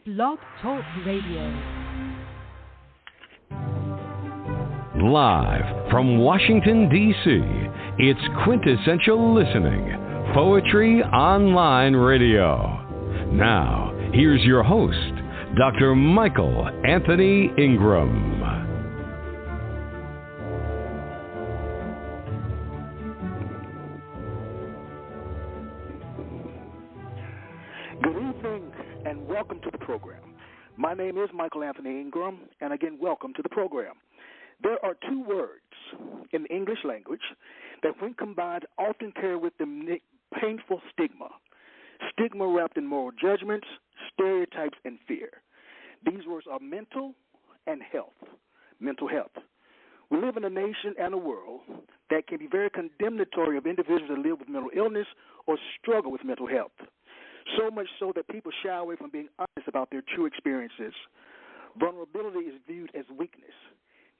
Blog Talk Radio. Live from Washington, D.C., it's quintessential listening, Poetry Online Radio. Now, here's your host, Dr. Michael Anthony Ingram. Good evening and welcome to the program. My name is Michael Anthony Ingram, and again, welcome to the program. There are two words in the English language that, when combined, often carry with them painful stigma. Stigma wrapped in moral judgments, stereotypes, and fear. These words are mental and health. Mental health. We live in a nation and a world that can be very condemnatory of individuals that live with mental illness or struggle with mental health. So much so that people shy away from being honest about their true experiences. Vulnerability is viewed as weakness.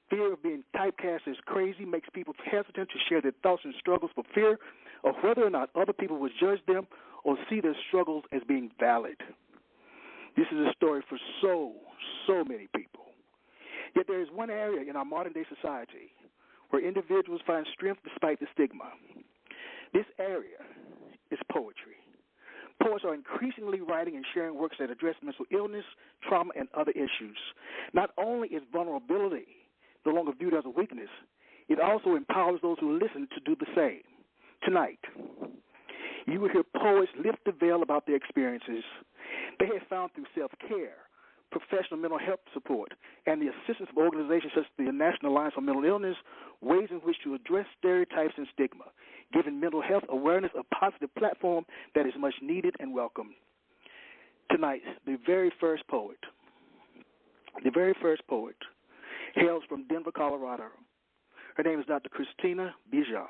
Fear of being typecast as crazy makes people hesitant to share their thoughts and struggles for fear of whether or not other people will judge them or see their struggles as being valid. This is a story for so many people. Yet there is one area in our modern-day society where individuals find strength despite the stigma. This area is poetry. Poets are increasingly writing and sharing works that address mental illness, trauma, and other issues. Not only is vulnerability no longer viewed as a weakness, it also empowers those who listen to do the same. Tonight, you will hear poets lift the veil about their experiences. They have found through self-care, professional mental health support, and the assistance of organizations such as the National Alliance on Mental Illness, ways in which to address stereotypes and stigma, giving mental health awareness a positive platform that is much needed and welcome. Tonight, the very first poet hails from Denver, Colorado. Her name is Dr. Christina Bijan.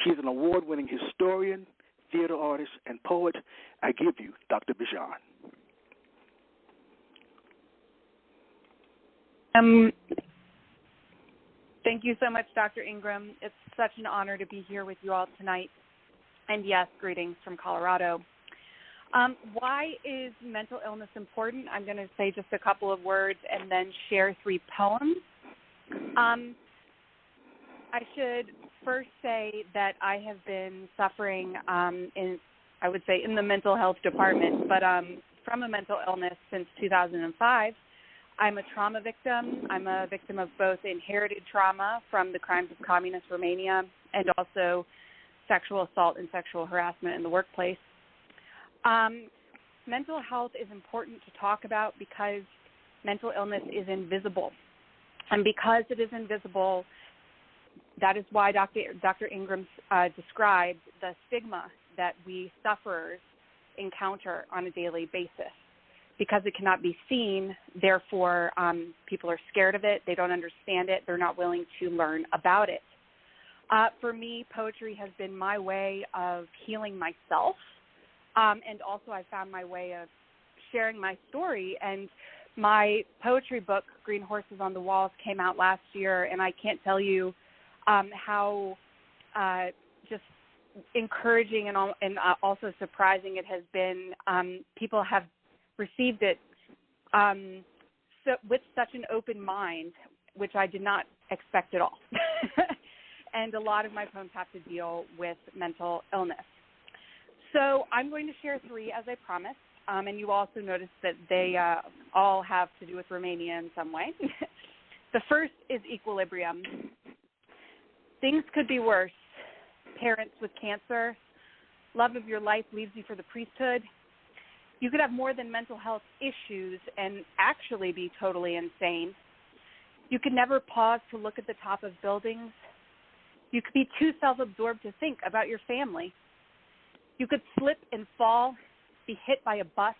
She is an award-winning historian, theater artist, and poet. I give you Dr. Bijan. Thank you so much, Dr. Ingram. It's such an honor to be here with you all tonight. And yes, greetings from Colorado. Why is mental illness important? I'm going to say just a couple of words and then share 3 poems. I should first say that I have been suffering in the mental health department, but from a mental illness since 2005. I'm a trauma victim. I'm a victim of both inherited trauma from the crimes of communist Romania and also sexual assault and sexual harassment in the workplace. Mental health is important to talk about because mental illness is invisible. And because it is invisible, that is why Dr. Ingram described the stigma that we sufferers encounter on a daily basis. Because it cannot be seen, therefore, people are scared of it. They don't understand it. They're not willing to learn about it. For me, poetry has been my way of healing myself. And also I found my way of sharing my story. And my poetry book, Green Horses on the Walls, came out last year. And I can't tell you how just encouraging and also surprising it has been. People have received it with such an open mind, which I did not expect at all. And a lot of my poems have to deal with mental illness. So I'm going to share 3, as I promised, and you also noticed that they all have to do with Romania in some way. The first is equilibrium. Things could be worse. Parents with cancer, love of your life leaves you for the priesthood. You could have more than mental health issues and actually be totally insane. You could never pause to look at the top of buildings. You could be too self-absorbed to think about your family. You could slip and fall, be hit by a bus,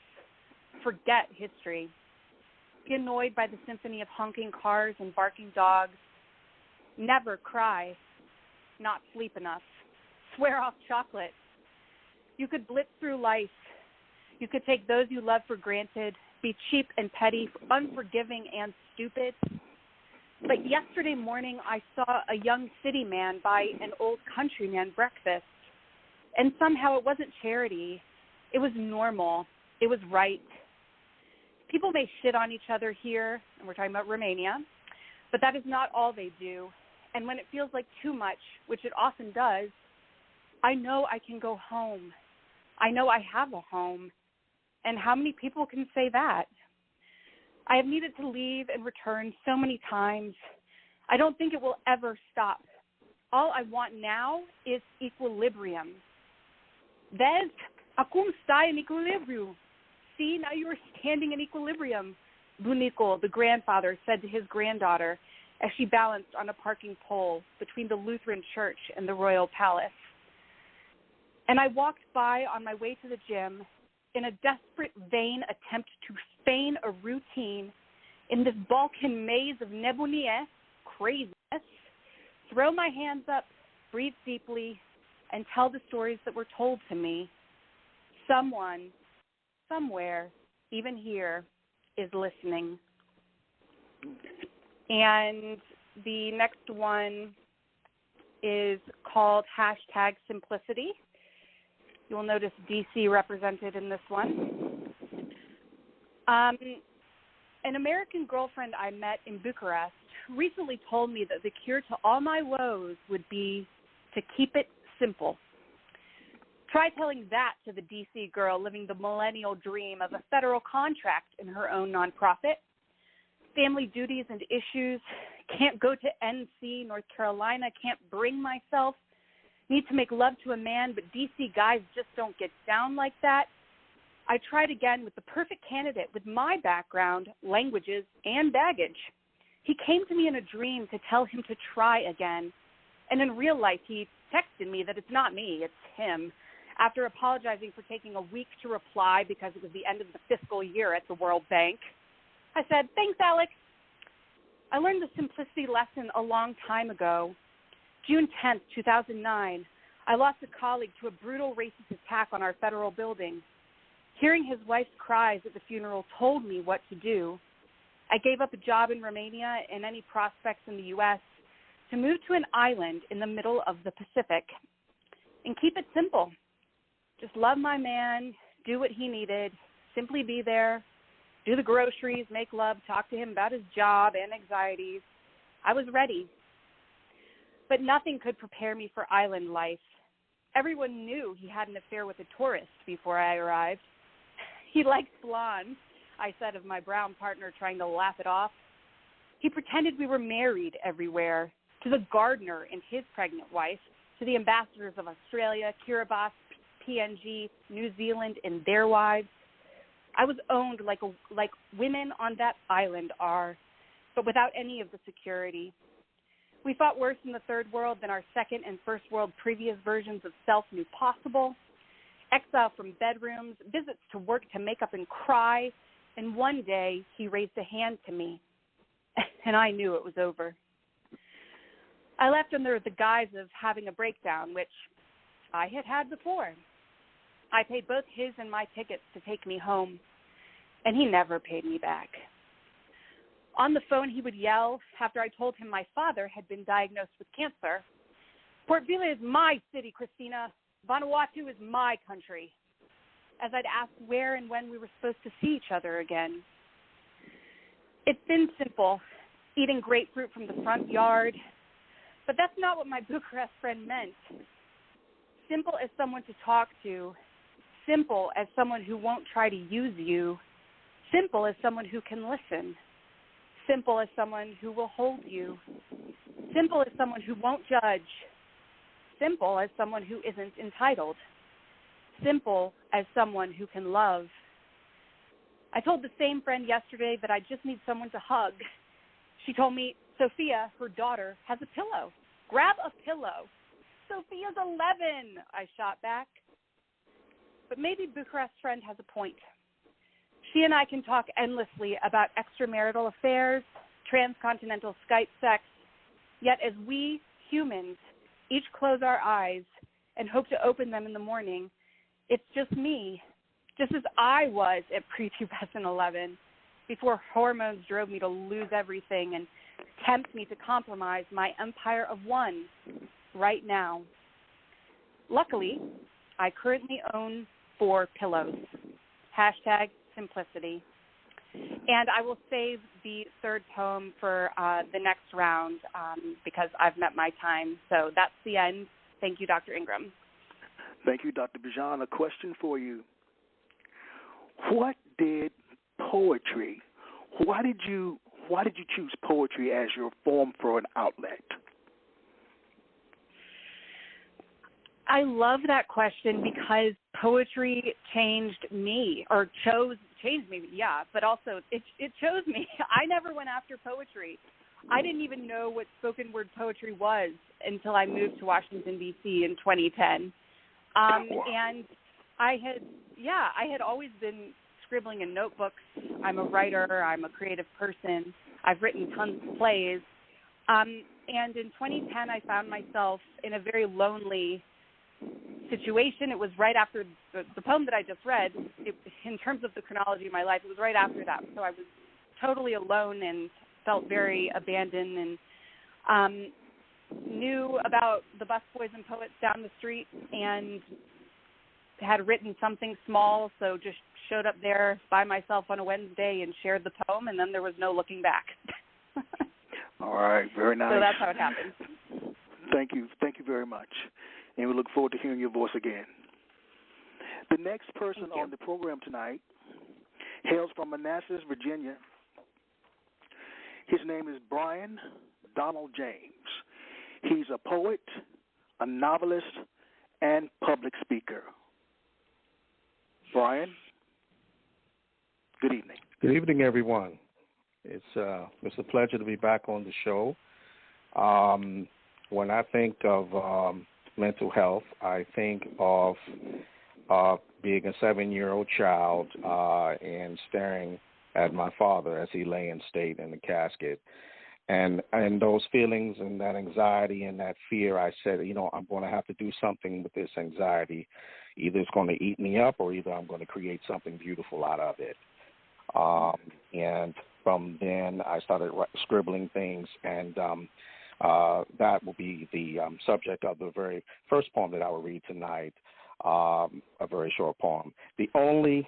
forget history, be annoyed by the symphony of honking cars and barking dogs, never cry, not sleep enough, swear off chocolate. You could blitz through life. You could take those you love for granted, be cheap and petty, unforgiving and stupid. But yesterday morning, I saw a young city man buy an old countryman breakfast. And somehow it wasn't charity. It was normal. It was right. People may shit on each other here, and we're talking about Romania, but that is not all they do. And when it feels like too much, which it often does, I know I can go home. I know I have a home. And how many people can say that? I have needed to leave and return so many times. I don't think it will ever stop. All I want now is equilibrium. Vezi, acum stai în echilibriu. See, now you are standing in equilibrium, Bunico, the grandfather, said to his granddaughter as she balanced on a parking pole between the Lutheran church and the royal palace. And I walked by on my way to the gym in a desperate, vain attempt to feign a routine in this Balkan maze of nebunie, craziness, throw my hands up, breathe deeply, and tell the stories that were told to me. Someone, somewhere, even here, is listening. And the next one is called #Simplicity. You'll notice DC represented in this one. An American girlfriend I met in Bucharest recently told me that the cure to all my woes would be to keep it simple. Try telling that to the DC girl living the millennial dream of a federal contract in her own nonprofit. Family duties and issues, can't go to NC, North Carolina, can't bring myself, need to make love to a man, but DC guys just don't get down like that. I tried again with the perfect candidate with my background, languages, and baggage. He came to me in a dream to tell him to try again. And in real life, he texted me that it's not me, it's him, after apologizing for taking a week to reply because it was the end of the fiscal year at the World Bank. I said, thanks, Alex. I learned the simplicity lesson a long time ago. June 10th, 2009, I lost a colleague to a brutal racist attack on our federal building. Hearing his wife's cries at the funeral told me what to do. I gave up a job in Romania and any prospects in the U.S. to move to an island in the middle of the Pacific and keep it simple. Just love my man, do what he needed, simply be there, do the groceries, make love, talk to him about his job and anxieties. I was ready. But nothing could prepare me for island life. Everyone knew he had an affair with a tourist before I arrived. He likes blondes, I said of my brown partner, trying to laugh it off. He pretended we were married everywhere, to the gardener and his pregnant wife, to the ambassadors of Australia, Kiribati, PNG, New Zealand, and their wives. I was owned like women on that island are, but without any of the security. We fought worse in the third world than our second and first world previous versions of self knew possible. Exile from bedrooms, visits to work to make up and cry, and one day he raised a hand to me, and I knew it was over. I left under the guise of having a breakdown, which I had had before. I paid both his and my tickets to take me home, and he never paid me back. On the phone, he would yell after I told him my father had been diagnosed with cancer, Port Vila is my city, Christina. Vanuatu is my country. As I'd ask where and when we were supposed to see each other again. It's been simple, eating grapefruit from the front yard, but that's not what my Bucharest friend meant. Simple as someone to talk to, simple as someone who won't try to use you, simple as someone who can listen, simple as someone who will hold you, simple as someone who won't judge, simple as someone who isn't entitled, simple as someone who can love. I told the same friend yesterday that I just need someone to hug. She told me Sophia, her daughter, has a pillow. Grab a pillow. Sophia's 11, I shot back. But maybe Bucharest's friend has a point. She and I can talk endlessly about extramarital affairs, transcontinental Skype sex, yet as we humans each close our eyes and hope to open them in the morning, it's just me, just as I was at prepubescent 11, before hormones drove me to lose everything and tempt me to compromise my empire of one right now. Luckily, I currently own 4 pillows. #simplicity. And I will save the third poem for the next round because I've met my time. So that's the end. Thank you, Dr. Ingram. Thank you, Dr. Bijan. A question for you. What did poetry, why did you choose poetry as your form for an outlet? I love that question because poetry changed me, or changed me, yeah, but also it chose me. I never went after poetry. I didn't even know what spoken word poetry was until I moved to Washington, D.C. in 2010. And I had always been scribbling in notebooks. I'm a writer. I'm a creative person. I've written tons of plays. And in 2010, I found myself in a very lonely situation. It was right after the poem that I just read. In terms of the chronology of my life, it was right after that. So I was totally alone and felt very abandoned, and knew about the busboys and poets down the street and had written something small, so just showed up there by myself on a Wednesday and shared the poem, and then there was no looking back. All right, very nice. So that's how it happened. Thank you very much, and we look forward to hearing your voice again. The next person on the program tonight hails from Manassas, Virginia. His name is Brian Donald James. He's a poet, a novelist, and public speaker. Brian, good evening. Good evening, everyone. It's a pleasure to be back on the show. When I think of mental health, I think of being a 7-year-old child and staring at my father as he lay in state in the casket. And those feelings and that anxiety and that fear, I said, I'm going to have to do something with this anxiety. Either it's going to eat me up or either I'm going to create something beautiful out of it. And from then I started scribbling things, and that will be the subject of the very first poem that I will read tonight, a very short poem. The only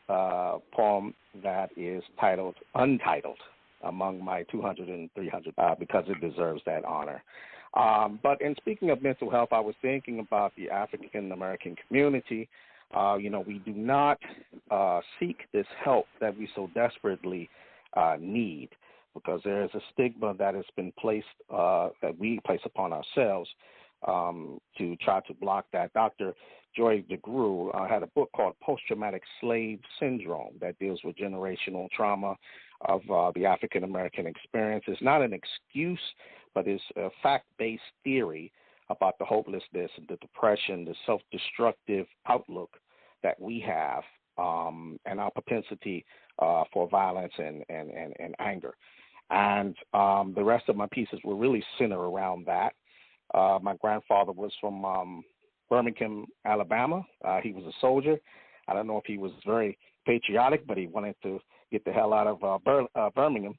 poem that is titled Untitled among my 200 and 300 because it deserves that honor. But in speaking of mental health, I was thinking about the African-American community. We do not seek this help that we so desperately need, because there is a stigma that has been placed, that we place upon ourselves to try to block that. Dr. Joy DeGruy had a book called Post-Traumatic Slave Syndrome that deals with generational trauma of the African-American experience. It's not an excuse, but it's a fact-based theory about the hopelessness, the depression, the self-destructive outlook that we have, and our propensity for violence and anger. And the rest of my pieces will really center around that. My grandfather was from Birmingham, Alabama. He was a soldier. I don't know if he was very patriotic, but he wanted to get the hell out of Birmingham.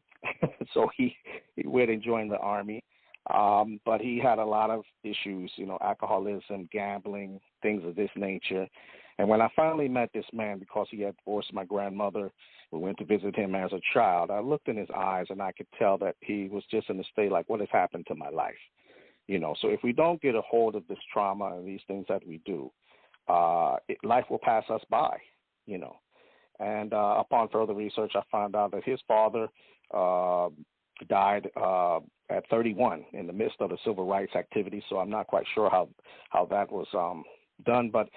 So he went and joined the Army. But he had a lot of issues, alcoholism, gambling, things of this nature. And when I finally met this man, because he had divorced my grandmother, we went to visit him as a child, I looked in his eyes and I could tell that he was just in a state like, what has happened to my life? So if we don't get a hold of this trauma and these things that we do, life will pass us by, And upon further research, I found out that his father died at 31 in the midst of the civil rights activity. So I'm not quite sure how that was done, but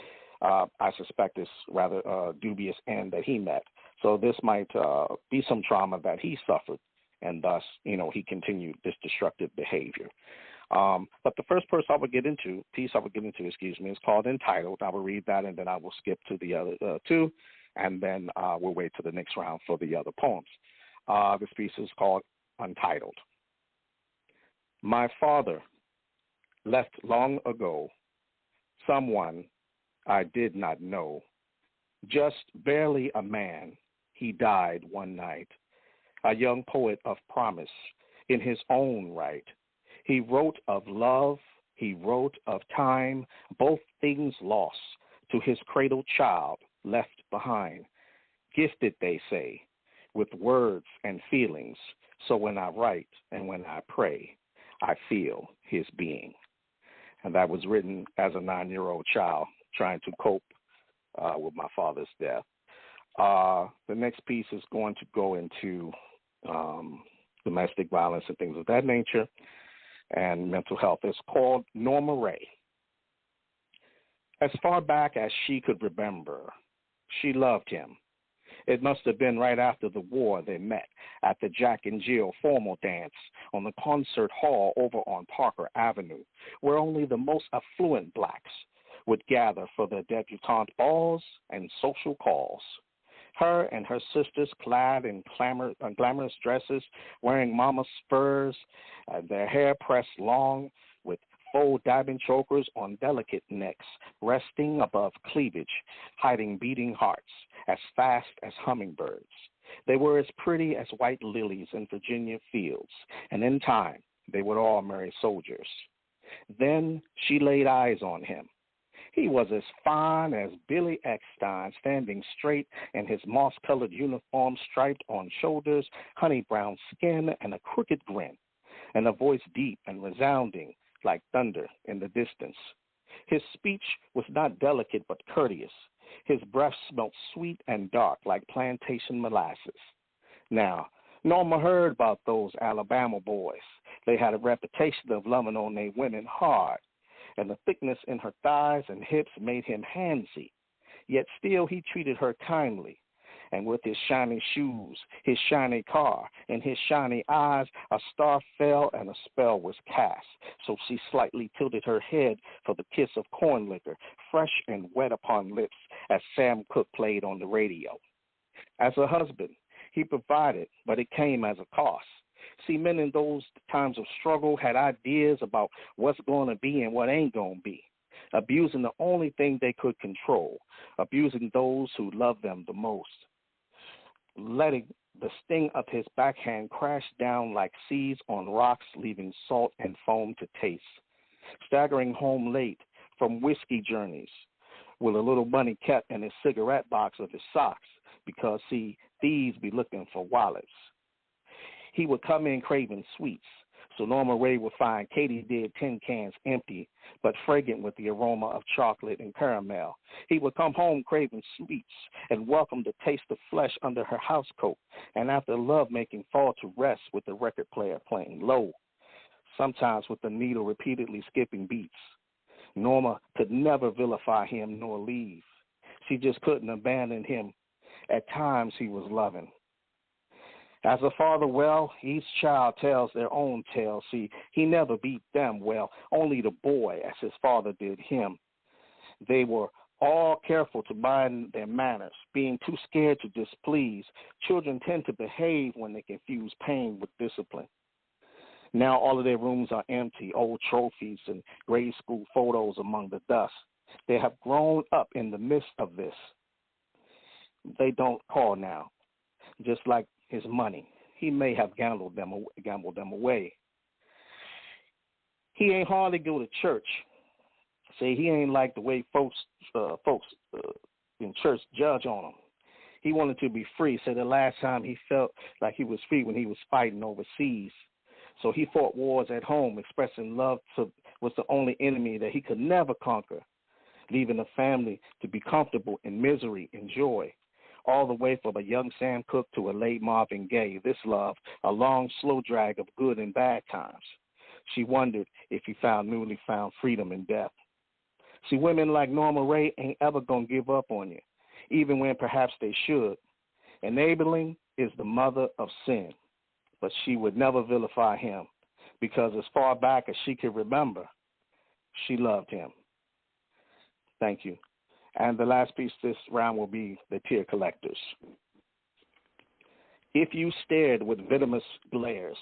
I suspect it's rather a dubious end that he met. So this might be some trauma that he suffered, and thus, he continued this destructive behavior. But the first piece I would get into, is called Entitled. I will read that, and then I will skip to the other two, and then we'll wait to the next round for the other poems. This piece is called Untitled. My father left long ago, someone I did not know, just barely a man, he died one night, a young poet of promise in his own right. He wrote of love, he wrote of time, both things lost to his cradled child left behind. Gifted, they say, with words and feelings. So when I write and when I pray, I feel his being. And that was written as a 9-year-old child trying to cope with my father's death. The next piece is going to go into domestic violence and things of that nature and mental health. It's called Norma Ray. As far back as she could remember, she loved him. It must have been right after the war they met at the Jack and Jill formal dance on the concert hall over on Parker Avenue, where only the most affluent blacks would gather for their debutante balls and social calls. Her and her sisters clad in glamorous dresses, wearing mama's spurs, their hair pressed long with faux diamond chokers on delicate necks, resting above cleavage, hiding beating hearts as fast as hummingbirds. They were as pretty as white lilies in Virginia fields, and in time they would all marry soldiers. Then she laid eyes on him. He was as fine as Billy Eckstein, standing straight in his moss-colored uniform, striped on shoulders, honey brown skin, and a crooked grin, and a voice deep and resounding like thunder in the distance. His speech was not delicate but courteous. His breath smelt sweet and dark like plantation molasses. Now, Norma heard about those Alabama boys. They had a reputation of loving on their women hard, and the thickness in her thighs and hips made him handsy. Yet still he treated her kindly. And with his shiny shoes, his shiny car, and his shiny eyes, a star fell and a spell was cast. So she slightly tilted her head for the kiss of corn liquor, fresh and wet upon lips, as Sam Cooke played on the radio. As a husband, he provided, but it came as a cost. See, men in those times of struggle had ideas about what's going to be and what ain't going to be, abusing the only thing they could control, abusing those who loved them the most, letting the sting of his backhand crash down like seas on rocks, leaving salt and foam to taste, staggering home late from whiskey journeys with a little money kept in his cigarette box of his socks because, see, thieves be looking for wallets. He would come in craving sweets, so Norma Ray would find Katie did tin cans empty, but fragrant with the aroma of chocolate and caramel. He would come home craving sweets and welcome the taste of flesh under her housecoat, and after lovemaking fall to rest with the record player playing low, sometimes with the needle repeatedly skipping beats. Norma could never vilify him nor leave. She just couldn't abandon him. At times he was loving. As a father, well, each child tells their own tale. See, he never beat them, well, only the boy, as his father did him. They were all careful to mind their manners, being too scared to displease. Children tend to behave when they confuse pain with discipline. Now all of their rooms are empty, old trophies and grade school photos among the dust. They have grown up in the midst of this. They don't call now, just like his money. He may have gambled them away. He ain't hardly go to church. Say he ain't like the way folks in church judge on him. He wanted to be free. Say the last time he felt like he was free when he was fighting overseas. So he fought wars at home, expressing love was the only enemy that he could never conquer, leaving the family to be comfortable in misery and joy. All the way from a young Sam Cooke to a late Marvin Gaye, this love, a long, slow drag of good and bad times. She wondered if he found newly found freedom in death. See, women like Norma Ray ain't ever going to give up on you, even when perhaps they should. Enabling is the mother of sin, but she would never vilify him because as far back as she could remember, she loved him. Thank you. And the last piece this round will be the tear collectors. If you stared with venomous glares,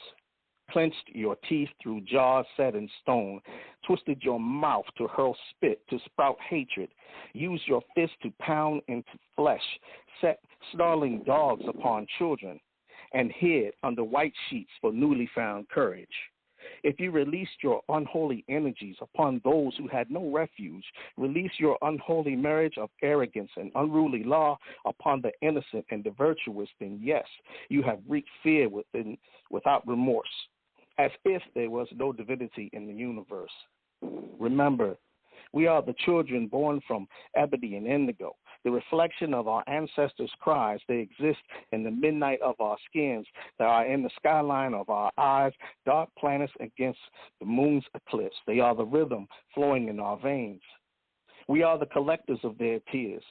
clenched your teeth through jaws set in stone, twisted your mouth to hurl spit, to sprout hatred, used your fist to pound into flesh, set snarling dogs upon children, and hid under white sheets for newly found courage. If you released your unholy energies upon those who had no refuge, release your unholy marriage of arrogance and unruly law upon the innocent and the virtuous, then yes, you have wreaked fear without remorse, as if there was no divinity in the universe. Remember, we are the children born from ebony and indigo, the reflection of our ancestors' cries. They exist in the midnight of our skins. They are in the skyline of our eyes, dark planets against the moon's eclipse. They are the rhythm flowing in our veins. We are the collectors of their tears,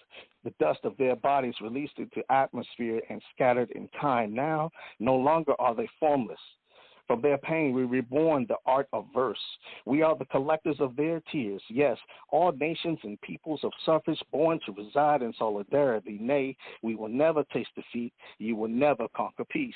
the dust of their bodies released into atmosphere and scattered in time. Now, no longer are they formless. From their pain, we reborn the art of verse. We are the collectors of their tears. Yes, all nations and peoples of suffrage born to reside in solidarity. Nay, we will never taste defeat. You will never conquer peace.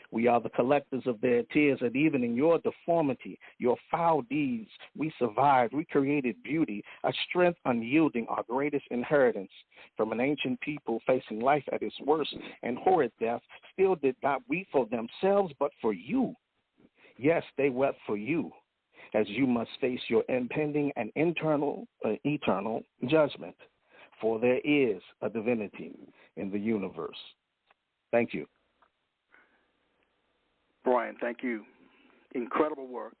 We are the collectors of their tears, and even in your deformity, your foul deeds, we survived. We created beauty, a strength unyielding, our greatest inheritance. From an ancient people facing life at its worst and horrid death, still did not weep for themselves, but for you. Yes, they wept for you, as you must face your impending and eternal judgment. For there is a divinity in the universe. Thank you. Brian, thank you. Incredible work.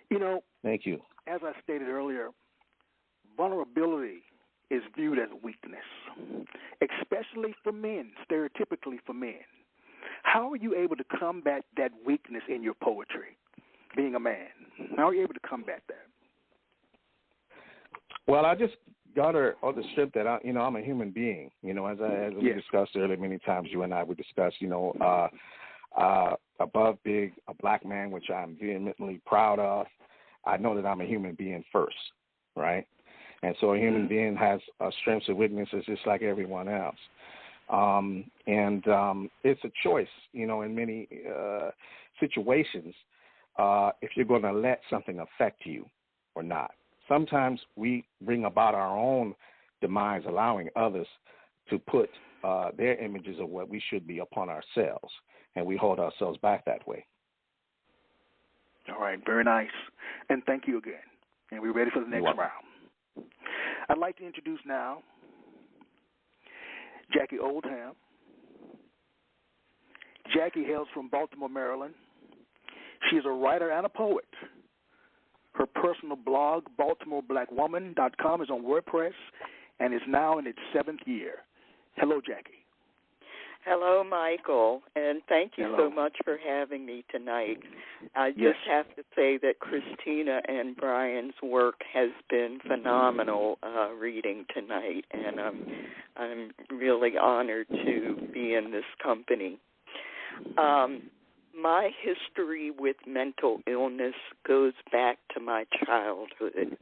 You know, thank you. As I stated earlier, vulnerability is viewed as weakness, especially for men, stereotypically for men. How are you able to combat that weakness in your poetry, being a man? How are you able to combat that? Well, I just got her on the strip that I'm a human being. As we discussed earlier, many times you and I would discuss, above being a black man, which I'm vehemently proud of, I know that I'm a human being first, right? And so a human being has strengths and weaknesses just like everyone else. It's a choice, in many situations, if you're going to let something affect you or not. Sometimes we bring about our own demise, allowing others to put their images of what we should be upon ourselves, and we hold ourselves back that way. All right, very nice. And thank you again. And we're ready for the next round. I'd like to introduce now Jackie Oldham. Jackie hails from Baltimore, Maryland. She is a writer and a poet. Her personal blog, BaltimoreBlackWoman.com, is on WordPress and is now in its 7th year. Hello, Jackie. Hello, Michael, and thank you so much for having me tonight. I just have to say that Christina and Brian's work has been phenomenal reading tonight, and I'm really honored to be in this company. My history with mental illness goes back to my childhood.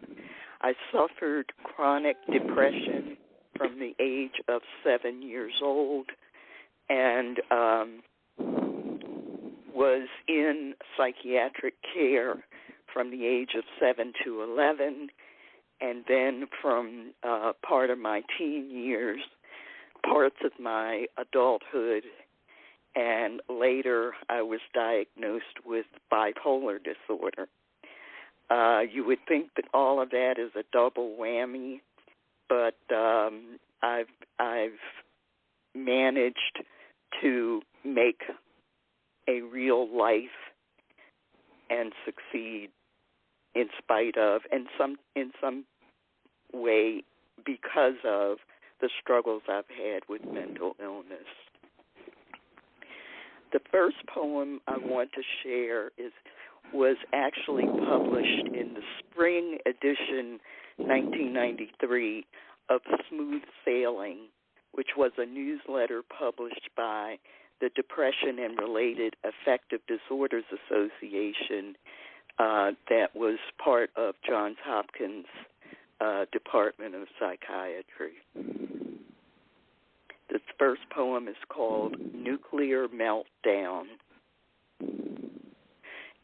I suffered chronic depression from the age of 7 years old, and was in psychiatric care from the age of 7 to 11, and then from part of my teen years, parts of my adulthood, and later I was diagnosed with bipolar disorder. You would think that all of that is a double whammy, but I've managed to make a real life and succeed in spite of, and in some way because of the struggles I've had with mental illness. The first poem I want to share was actually published in the spring edition 1993 of Smooth Sailing, which was a newsletter published by the Depression and Related Affective Disorders Association that was part of Johns Hopkins Department of Psychiatry. This first poem is called Nuclear Meltdown.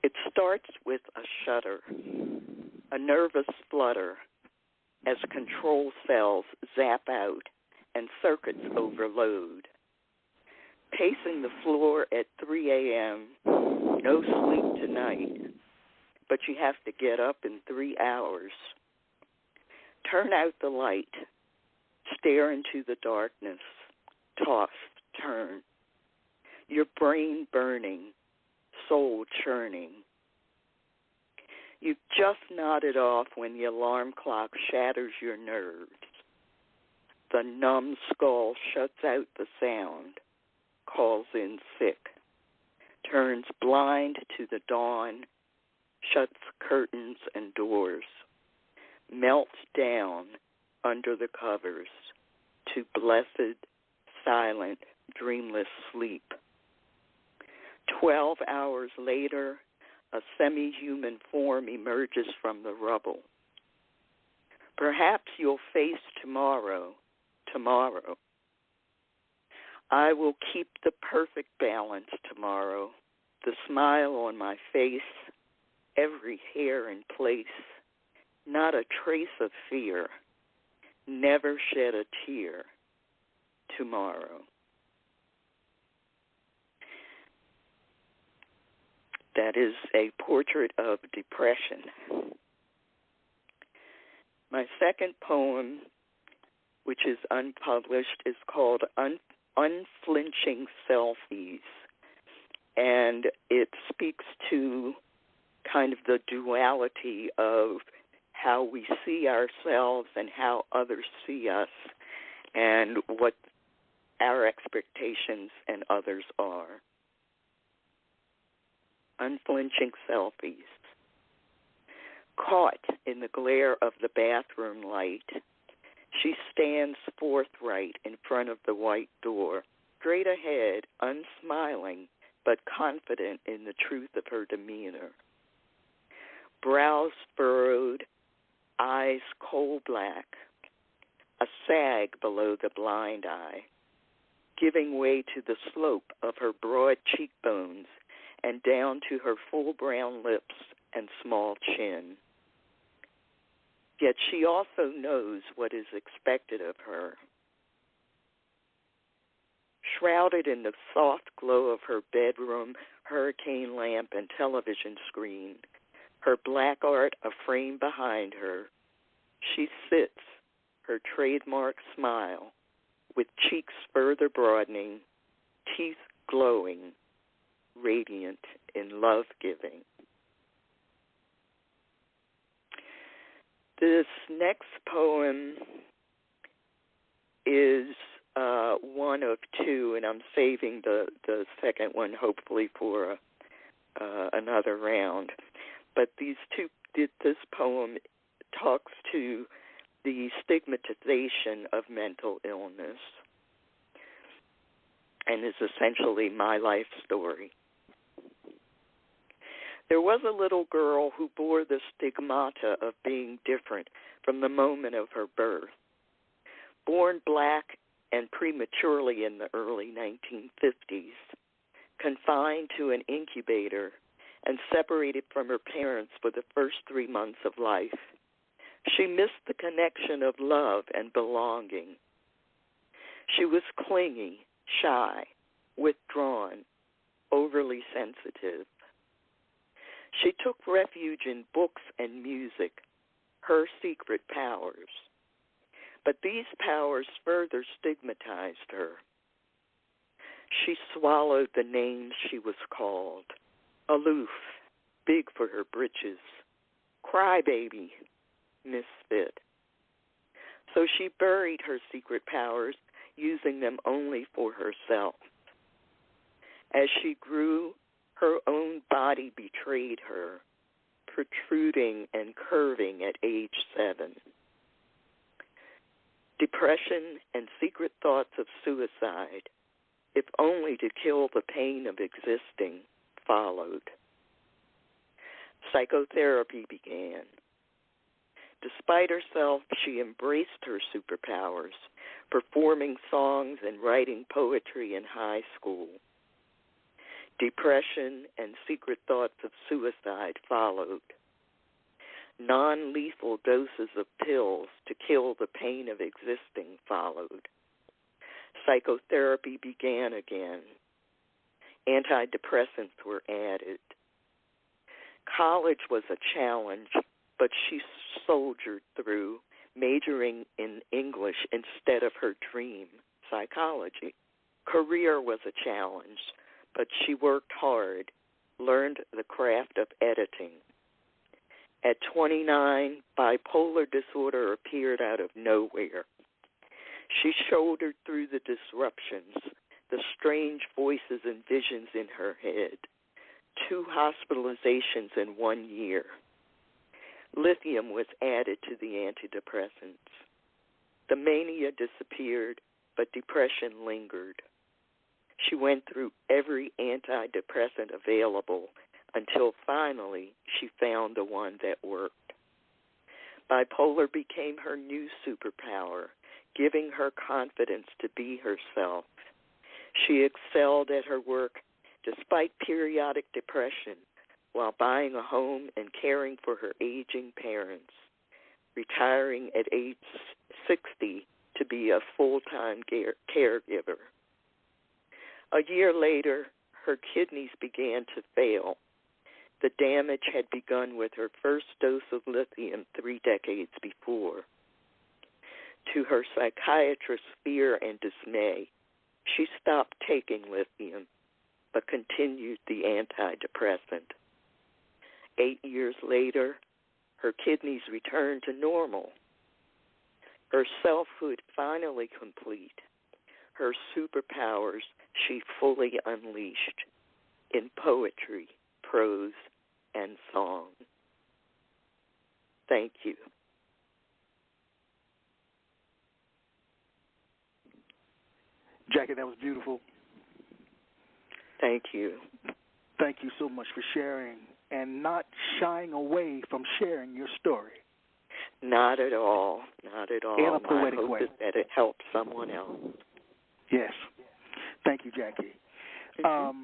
It starts with a shudder, a nervous flutter as control cells zap out and circuits overload. Pacing the floor at 3 a.m., No sleep tonight, but you have to get up in 3 hours. Turn out the light. Stare into the darkness. Toss, turn. Your brain burning, soul churning. You've just nodded off when the alarm clock shatters your nerves. The numb skull shuts out the sound, calls in sick, turns blind to the dawn, shuts curtains and doors, melts down under the covers to blessed, silent, dreamless sleep. 12 hours later, a semi-human form emerges from the rubble. Perhaps you'll face tomorrow. I will keep the perfect balance tomorrow, the smile on my face, every hair in place, not a trace of fear, never shed a tear tomorrow. That is a portrait of depression. My second poem, which is unpublished, is called Unflinching Selfies, and it speaks to kind of the duality of how we see ourselves and how others see us, and what our expectations and others are. Unflinching selfies. Caught in the glare of the bathroom light, she stands forthright in front of the white door, straight ahead, unsmiling, but confident in the truth of her demeanor. Brows furrowed, eyes coal black, a sag below the blind eye, giving way to the slope of her broad cheekbones and down to her full brown lips and small chin. Yet she also knows what is expected of her. Shrouded in the soft glow of her bedroom, hurricane lamp, and television screen, her black art a frame behind her, she sits, her trademark smile, with cheeks further broadening, teeth glowing, radiant in love-giving. This next poem is one of two, and I'm saving the second one hopefully for another round. But this poem talks to the stigmatization of mental illness and is essentially my life story. There was a little girl who bore the stigmata of being different from the moment of her birth. Born black and prematurely in the early 1950s, confined to an incubator and separated from her parents for the first 3 months of life, she missed the connection of love and belonging. She was clingy, shy, withdrawn, overly sensitive. She took refuge in books and music, her secret powers. But these powers further stigmatized her. She swallowed the names she was called: aloof, big for her britches, crybaby, misfit. So she buried her secret powers, using them only for herself. As she grew, her own body betrayed her, protruding and curving at age 7. Depression and secret thoughts of suicide, if only to kill the pain of existing, followed. Psychotherapy began. Despite herself, she embraced her superpowers, performing songs and writing poetry in high school. Depression and secret thoughts of suicide followed. Non-lethal doses of pills to kill the pain of existing followed. Psychotherapy began again. Antidepressants were added. College was a challenge, but she soldiered through, majoring in English instead of her dream, psychology. Career was a challenge, but she worked hard, learned the craft of editing. At 29, bipolar disorder appeared out of nowhere. She shouldered through the disruptions, the strange voices and visions in her head, 2 hospitalizations in 1 year. Lithium was added to the antidepressants. The mania disappeared, but depression lingered. She went through every antidepressant available until finally she found the one that worked. Bipolar became her new superpower, giving her confidence to be herself. She excelled at her work despite periodic depression while buying a home and caring for her aging parents, retiring at age 60 to be a full-time caregiver. A year later, her kidneys began to fail. The damage had begun with her first dose of lithium 3 decades before. To her psychiatrist's fear and dismay, she stopped taking lithium, but continued the antidepressant. 8 years later, her kidneys returned to normal. Her selfhood finally complete. Her superpowers she fully unleashed in poetry, prose, and song. Thank you. Jackie, that was beautiful. Thank you. Thank you so much for sharing and not shying away from sharing your story. Not at all. Not at all. In a poetic My hope way. is that it helps someone else. Yes. Thank you, Jackie. Mm-hmm.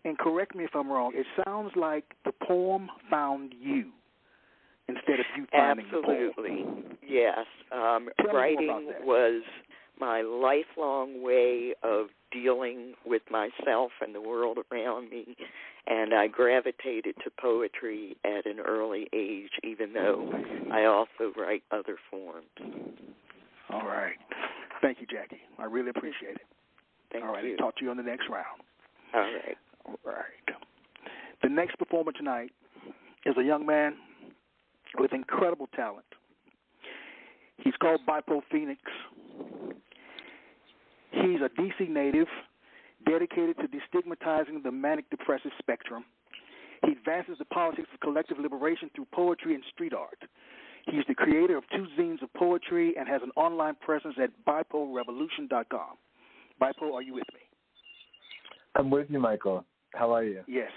And correct me if I'm wrong, it sounds like the poem found you instead of you finding the poem. Absolutely. Yes. Tell Writing me more about that. was my lifelong way of dealing with myself and the world around me, and I gravitated to poetry at an early age, even though I also write other forms. All right. Thank you, Jackie. I really appreciate it. Thank All right. you. I'll talk to you on the next round. All right. All right. The next performer tonight is a young man with incredible talent. He's called Bipo Phoenix. He's a D.C. native dedicated to destigmatizing the manic depressive spectrum. He advances the politics of collective liberation through poetry and street art. He's the creator of 2 zines of poetry and has an online presence at Reading.docx. Bipo, are you with me? I'm with you, Michael. How are you? Yes.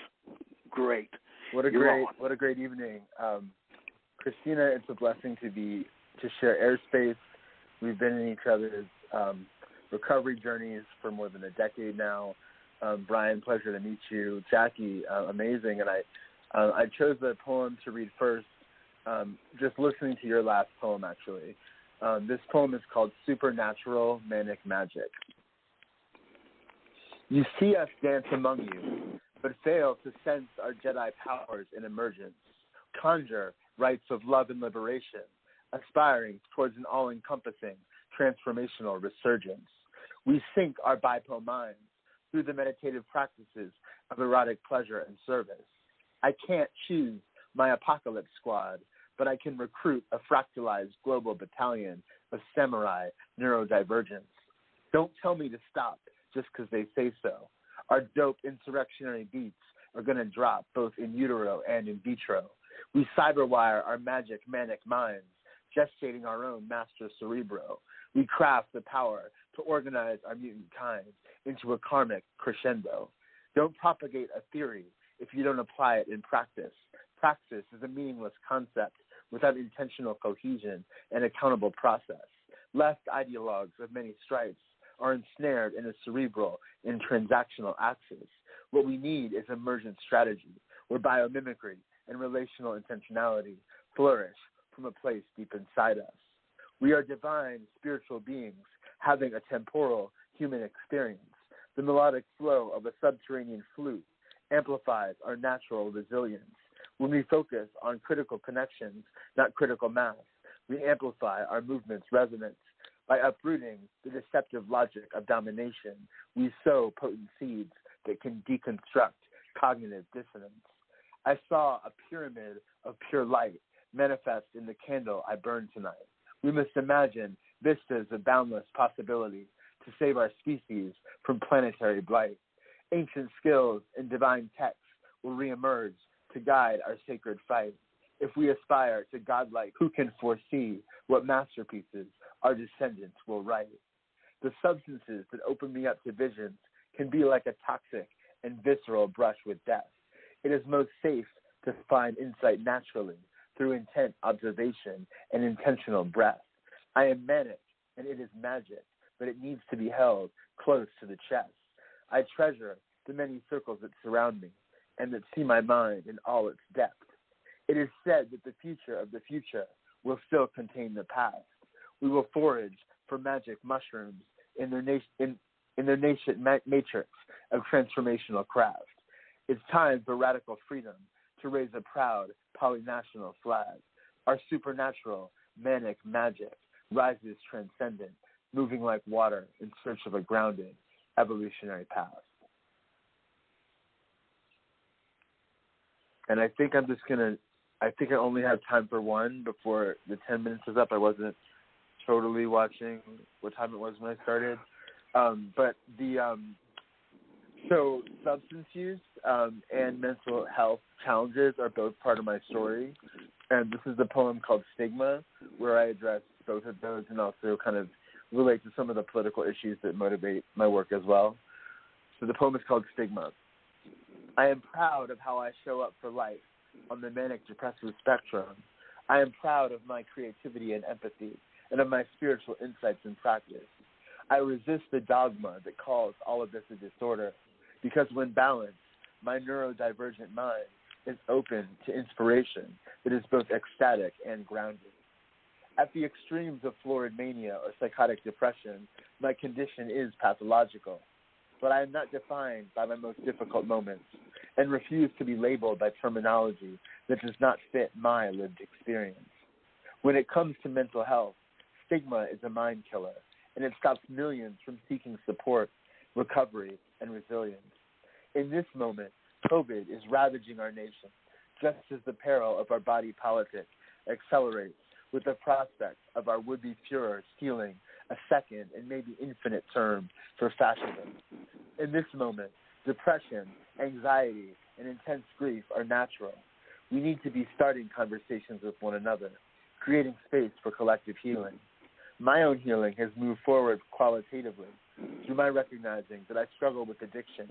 Great. What a great evening. Christina, it's a blessing to share airspace. We've been in each other's recovery journeys for more than a decade now. Brian, pleasure to meet you. Jackie, amazing. And I chose the poem to read first, just listening to your last poem, actually. This poem is called Supernatural Manic Magic. You see us dance among you, but fail to sense our Jedi powers in emergence, conjure rites of love and liberation, aspiring towards an all-encompassing transformational resurgence. We sync our bipo minds through the meditative practices of erotic pleasure and service. I can't choose my apocalypse squad, but I can recruit a fractalized global battalion of samurai neurodivergence. Don't tell me to stop just because they say so. Our dope insurrectionary beats are going to drop both in utero and in vitro. We cyberwire our magic manic minds, gestating our own master cerebro. We craft the power to organize our mutant kind into a karmic crescendo. Don't propagate a theory if you don't apply it in practice. Praxis is a meaningless concept without intentional cohesion and accountable process. Left ideologues of many stripes are ensnared in a cerebral and transactional axis. What we need is emergent strategy, where biomimicry and relational intentionality flourish from a place deep inside us. We are divine spiritual beings having a temporal human experience. The melodic flow of a subterranean flute amplifies our natural resilience. When we focus on critical connections, not critical mass, we amplify our movement's resonance. By uprooting the deceptive logic of domination, we sow potent seeds that can deconstruct cognitive dissonance. I saw a pyramid of pure light manifest in the candle I burned tonight. We must imagine vistas of boundless possibility to save our species from planetary blight. Ancient skills and divine texts will reemerge to guide our sacred fight. If we aspire to godlike, who can foresee what masterpieces our descendants will write? The substances that open me up to visions can be like a toxic and visceral brush with death. It is most safe to find insight naturally through intent observation and intentional breath. I am manic, and it is magic, but it needs to be held close to the chest. I treasure the many circles that surround me and that see my mind in all its depth. It is said that the future of the future will still contain the past. We will forage for magic mushrooms in their nascent matrix of transformational craft. It's time for radical freedom to raise a proud polynational flag. Our supernatural, manic magic rises transcendent, moving like water in search of a grounded evolutionary path. And I think I only have time for one before the 10 minutes is up. I wasn't totally watching what time it was when I started. So substance use and mental health challenges are both part of my story. And this is the poem called Stigma, where I address both of those and also kind of relate to some of the political issues that motivate my work as well. So the poem is called Stigma. I am proud of how I show up for life on the manic-depressive spectrum. I am proud of my creativity and empathy and of my spiritual insights and practice. I resist the dogma that calls all of this a disorder because when balanced, my neurodivergent mind is open to inspiration that is both ecstatic and grounded. At the extremes of florid mania or psychotic depression, my condition is pathological, but I am not defined by my most difficult moments and refuse to be labeled by terminology that does not fit my lived experience. When it comes to mental health, stigma is a mind killer, and it stops millions from seeking support, recovery, and resilience. In this moment, COVID is ravaging our nation, just as the peril of our body politic accelerates with the prospect of our would-be Führer stealing a second and maybe infinite term for fascism. In this moment, depression, anxiety, and intense grief are natural. We need to be starting conversations with one another, creating space for collective healing. My own healing has moved forward qualitatively through my recognizing that I struggle with addiction,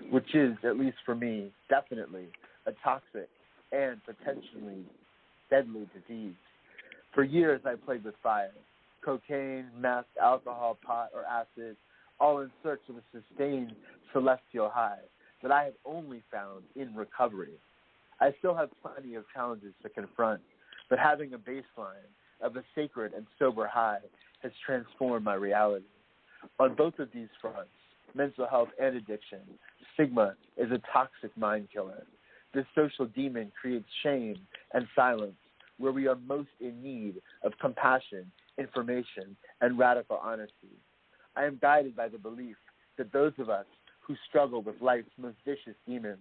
which is, at least for me, definitely a toxic and potentially deadly disease. For years, I played with fire, cocaine, meth, alcohol, pot, or acid, all in search of a sustained celestial high that I have only found in recovery. I still have plenty of challenges to confront, but having a baseline of a sacred and sober high has transformed my reality. On both of these fronts, mental health and addiction, stigma is a toxic mind killer. This social demon creates shame and silence where we are most in need of compassion, information, and radical honesty. I am guided by the belief that those of us who struggle with life's most vicious demons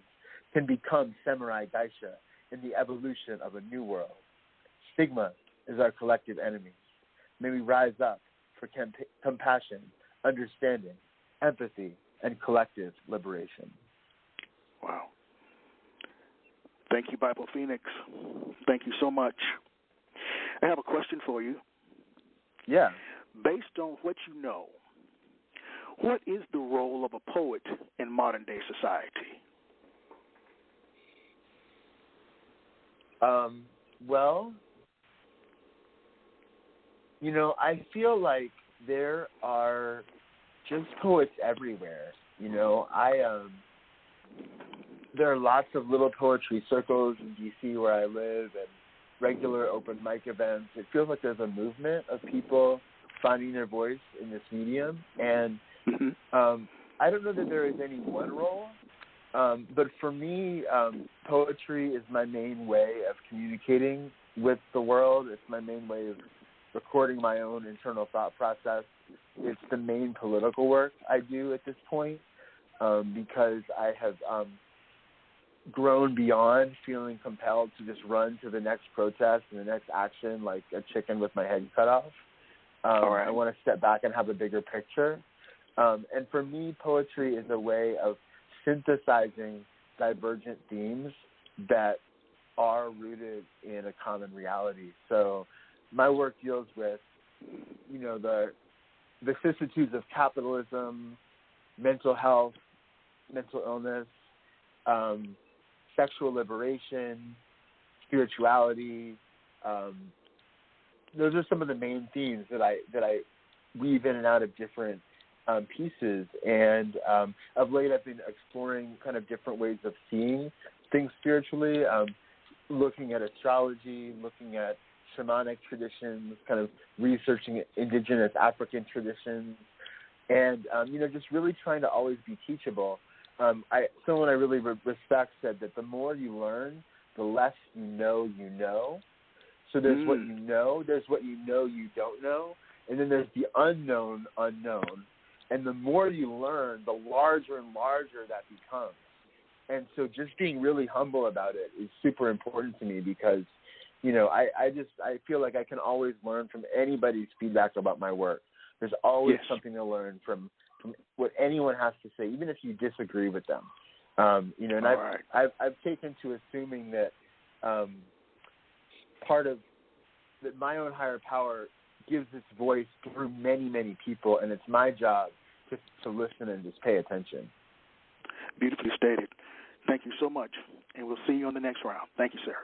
can become samurai geisha in the evolution of a new world. Stigma is our collective enemy. May we rise up for compassion, understanding, empathy, and collective liberation. Wow. Thank you, Bible Phoenix. Thank you so much. I have a question for you. Yeah. Based on what you know, what is the role of a poet in modern-day society? Well, I feel like there are just poets everywhere. There are lots of little poetry circles in D.C. where I live and regular open mic events. It feels like there's a movement of people finding their voice in this medium. And I don't know that there is any one role, but for me, poetry is my main way of communicating with the world. It's my main way of recording my own internal thought process. It's the main political work I do at this point, because I have grown beyond feeling compelled to just run to the next protest and the next action like a chicken with my head cut off. All right. I want to step back and have a bigger picture. And for me, poetry is a way of synthesizing divergent themes that are rooted in a common reality. So my work deals with, the vicissitudes of capitalism, mental health, mental illness, sexual liberation, spirituality. Those are some of the main themes that I weave in and out of different pieces. And of late, I've been exploring kind of different ways of seeing things spiritually, looking at astrology, looking at shamanic traditions, kind of researching indigenous African traditions, and just really trying to always be teachable. Someone I really respect said that the more you learn, the less you know. So there's what you know, there's what you don't know, and then there's the unknown. And the more you learn, the larger and larger that becomes. And so just being really humble about it is super important to me because, I feel like I can always learn from anybody's feedback about my work. There's always something to learn from what anyone has to say, even if you disagree with them. And I've taken to assuming that that my own higher power gives its voice through many, many people, and it's my job to listen and just pay attention. Beautifully stated. Thank you so much, and we'll see you on the next round. Thank you, sir.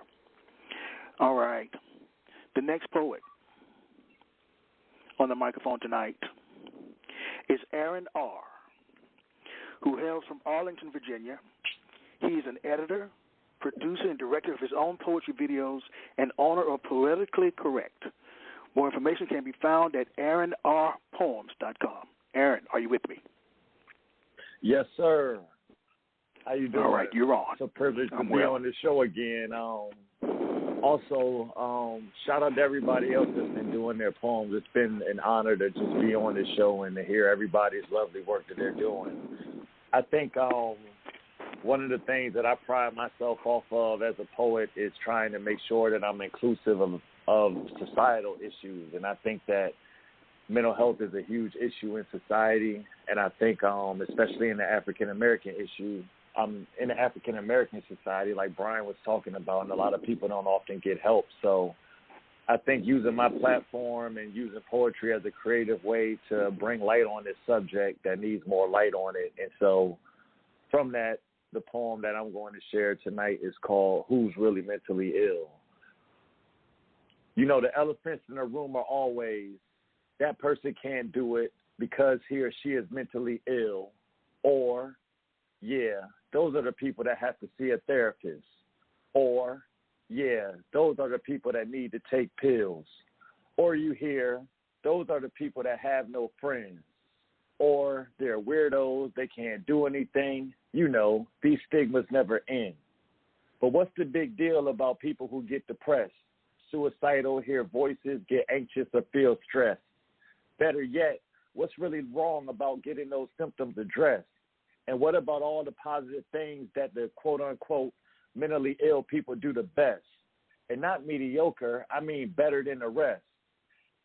All right. The next poet on the microphone tonight is Aaron R., who hails from Arlington, Virginia. He is an editor, producer, and director of his own poetry videos and owner of Politically Correct. More information can be found at AaronRPoems.com. Aaron, are you with me? Yes, sir. How you doing? All right, you're on. It's a privilege to be on the show again. Also, shout out to everybody else that's been doing their poems. It's been an honor to just be on the show and to hear everybody's lovely work that they're doing. I think one of the things that I pride myself off of as a poet is trying to make sure that I'm inclusive of societal issues. And I think that mental health is a huge issue in society. And I think especially in the African-American issue, in the African-American society, like Brian was talking about, and a lot of people don't often get help. So I think using my platform and using poetry as a creative way to bring light on this subject that needs more light on it. And so from that, the poem that I'm going to share tonight is called Who's Really Mentally Ill? The elephants in the room are always, that person can't do it because he or she is mentally ill. Or, those are the people that have to see a therapist. Or, those are the people that need to take pills. Or you hear, those are the people that have no friends. Or they're weirdos, they can't do anything. These stigmas never end. But what's the big deal about people who get depressed, suicidal, hear voices, get anxious, or feel stressed? Better yet, what's really wrong about getting those symptoms addressed? And what about all the positive things that the quote-unquote mentally ill people do the best? And not mediocre, I mean better than the rest.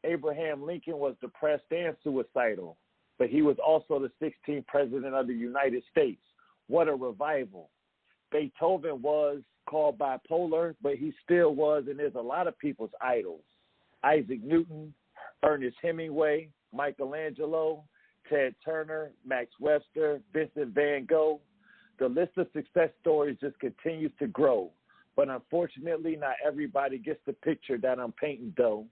Abraham Lincoln was depressed and suicidal, but he was also the 16th president of the United States. What a revival. Beethoven was called bipolar, but he still was, and there's a lot of people's idols. Isaac Newton, Ernest Hemingway, Michelangelo, Ted Turner, Max Webster, Vincent van Gogh. The list of success stories just continues to grow. But unfortunately, not everybody gets the picture that I'm painting, though.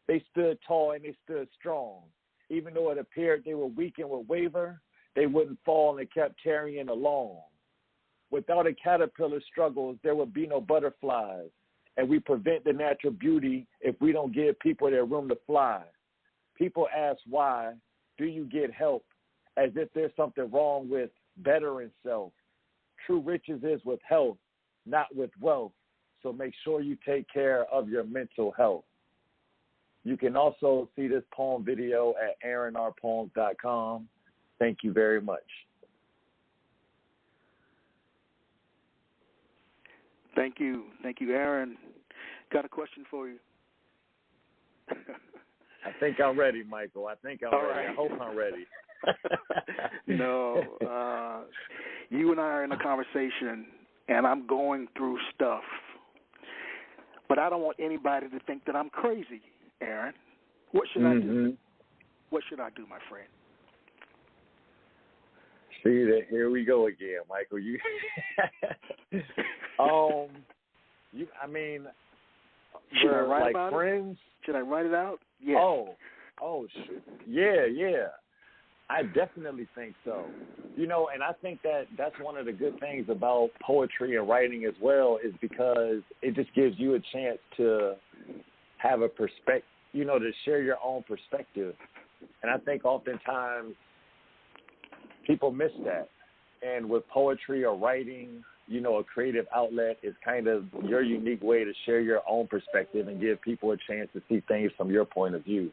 They stood tall and they stood strong. Even though it appeared they were weak and would waver, they wouldn't fall and kept carrying along. Without a caterpillar's struggles, there would be no butterflies. And we prevent the natural beauty if we don't give people their room to fly. People ask why. Do you get help? as if there's something wrong with bettering self. True riches is with health, not with wealth. So make sure you take care of your mental health. You can also see this poem video at AaronRPoems.com. Thank you very much. Thank you, Aaron. Got a question for you. I think I'm ready, Michael. I think I'm ready. Right. I hope I'm ready. No, you and I are in a conversation, and I'm going through stuff. But I don't want anybody to think that I'm crazy, Aaron. What should I do? What should I do, my friend? See that? Here we go again, Michael. You, I mean, should I write like about friends? It? Should I write it out? Yes. Oh, shit. Yeah. I definitely think so. You know, and I think that's one of the good things about poetry and writing as well, is because it just gives you a chance to have a perspective, you know, to share your own perspective. And I think oftentimes people miss that. And with poetry or writing, you know, a creative outlet is kind of your unique way to share your own perspective and give people a chance to see things from your point of view.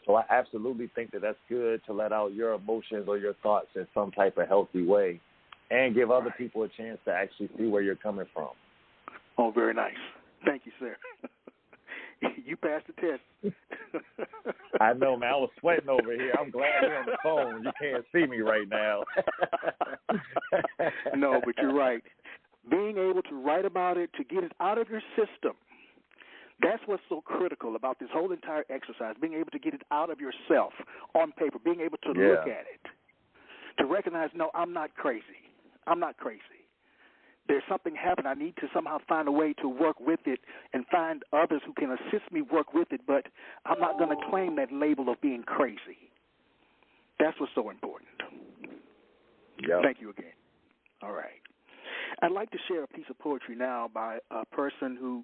So I absolutely think that that's good, to let out your emotions or your thoughts in some type of healthy way and give other people a chance to actually see where you're coming from. Oh, very nice. Thank you, sir. You passed the test. I know, man. I was sweating over here. I'm glad you're on the phone. You can't see me right now. No, but you're right. Being able to write about it, to get it out of your system, that's what's so critical about this whole entire exercise, being able to get it out of yourself on paper, being able to look at it, to recognize, no, I'm not crazy. I'm not crazy. There's something happened. I need to somehow find a way to work with it and find others who can assist me work with it, but I'm not going to claim that label of being crazy. That's what's so important. Yep. Thank you again. All right. I'd like to share a piece of poetry now by a person who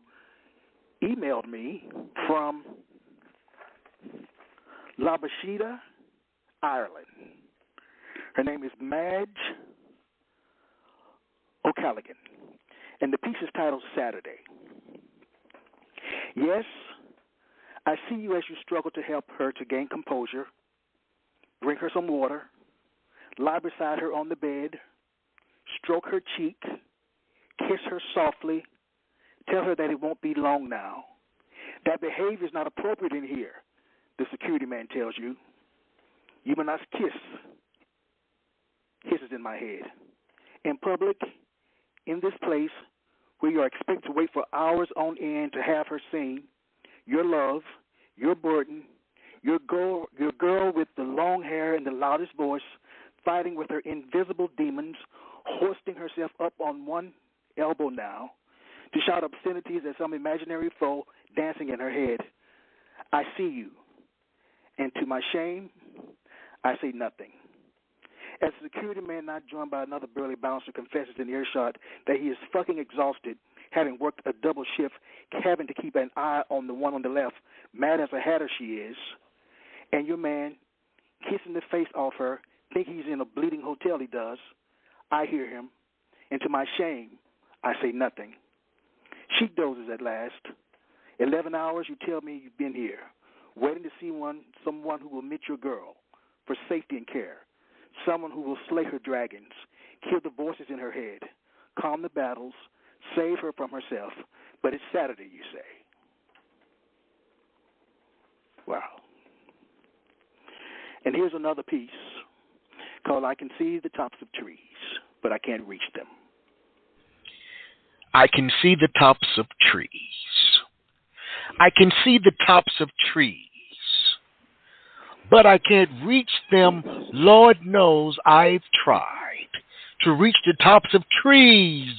emailed me from Labashida, Ireland. Her name is Madge O'Callaghan, and the piece is titled Saturday. Yes, I see you as you struggle to help her to gain composure. Bring her some water, lie beside her on the bed, stroke her cheek, kiss her softly, tell her that it won't be long now. That behavior is not appropriate in here, the security man tells you. You may not kiss. Hisses in my head. In public, in this place where you are expected to wait for hours on end to have her sing your love, your burden, your girl with the long hair and the loudest voice, fighting with her invisible demons, hoisting herself up on one elbow now, to shout obscenities at some imaginary foe dancing in her head. I see you, and to my shame, I say nothing. As a security man not joined by another burly bouncer confesses in earshot that he is fucking exhausted, having worked a double shift, having to keep an eye on the one on the left, mad as a hatter she is, and your man kissing the face off her, think he's in a bleeding hotel he does. I hear him, and to my shame, I say nothing. She dozes at last. 11 hours, you tell me you've been here, waiting to see someone who will meet your girl for safety and care, someone who will slay her dragons, kill the voices in her head, calm the battles, save her from herself. But it's Saturday, you say. Wow. And here's another piece called I Can See the Tops of Trees, but I Can't Reach Them. I can see the tops of trees. I can see the tops of trees, but I can't reach them. Lord knows I've tried to reach the tops of trees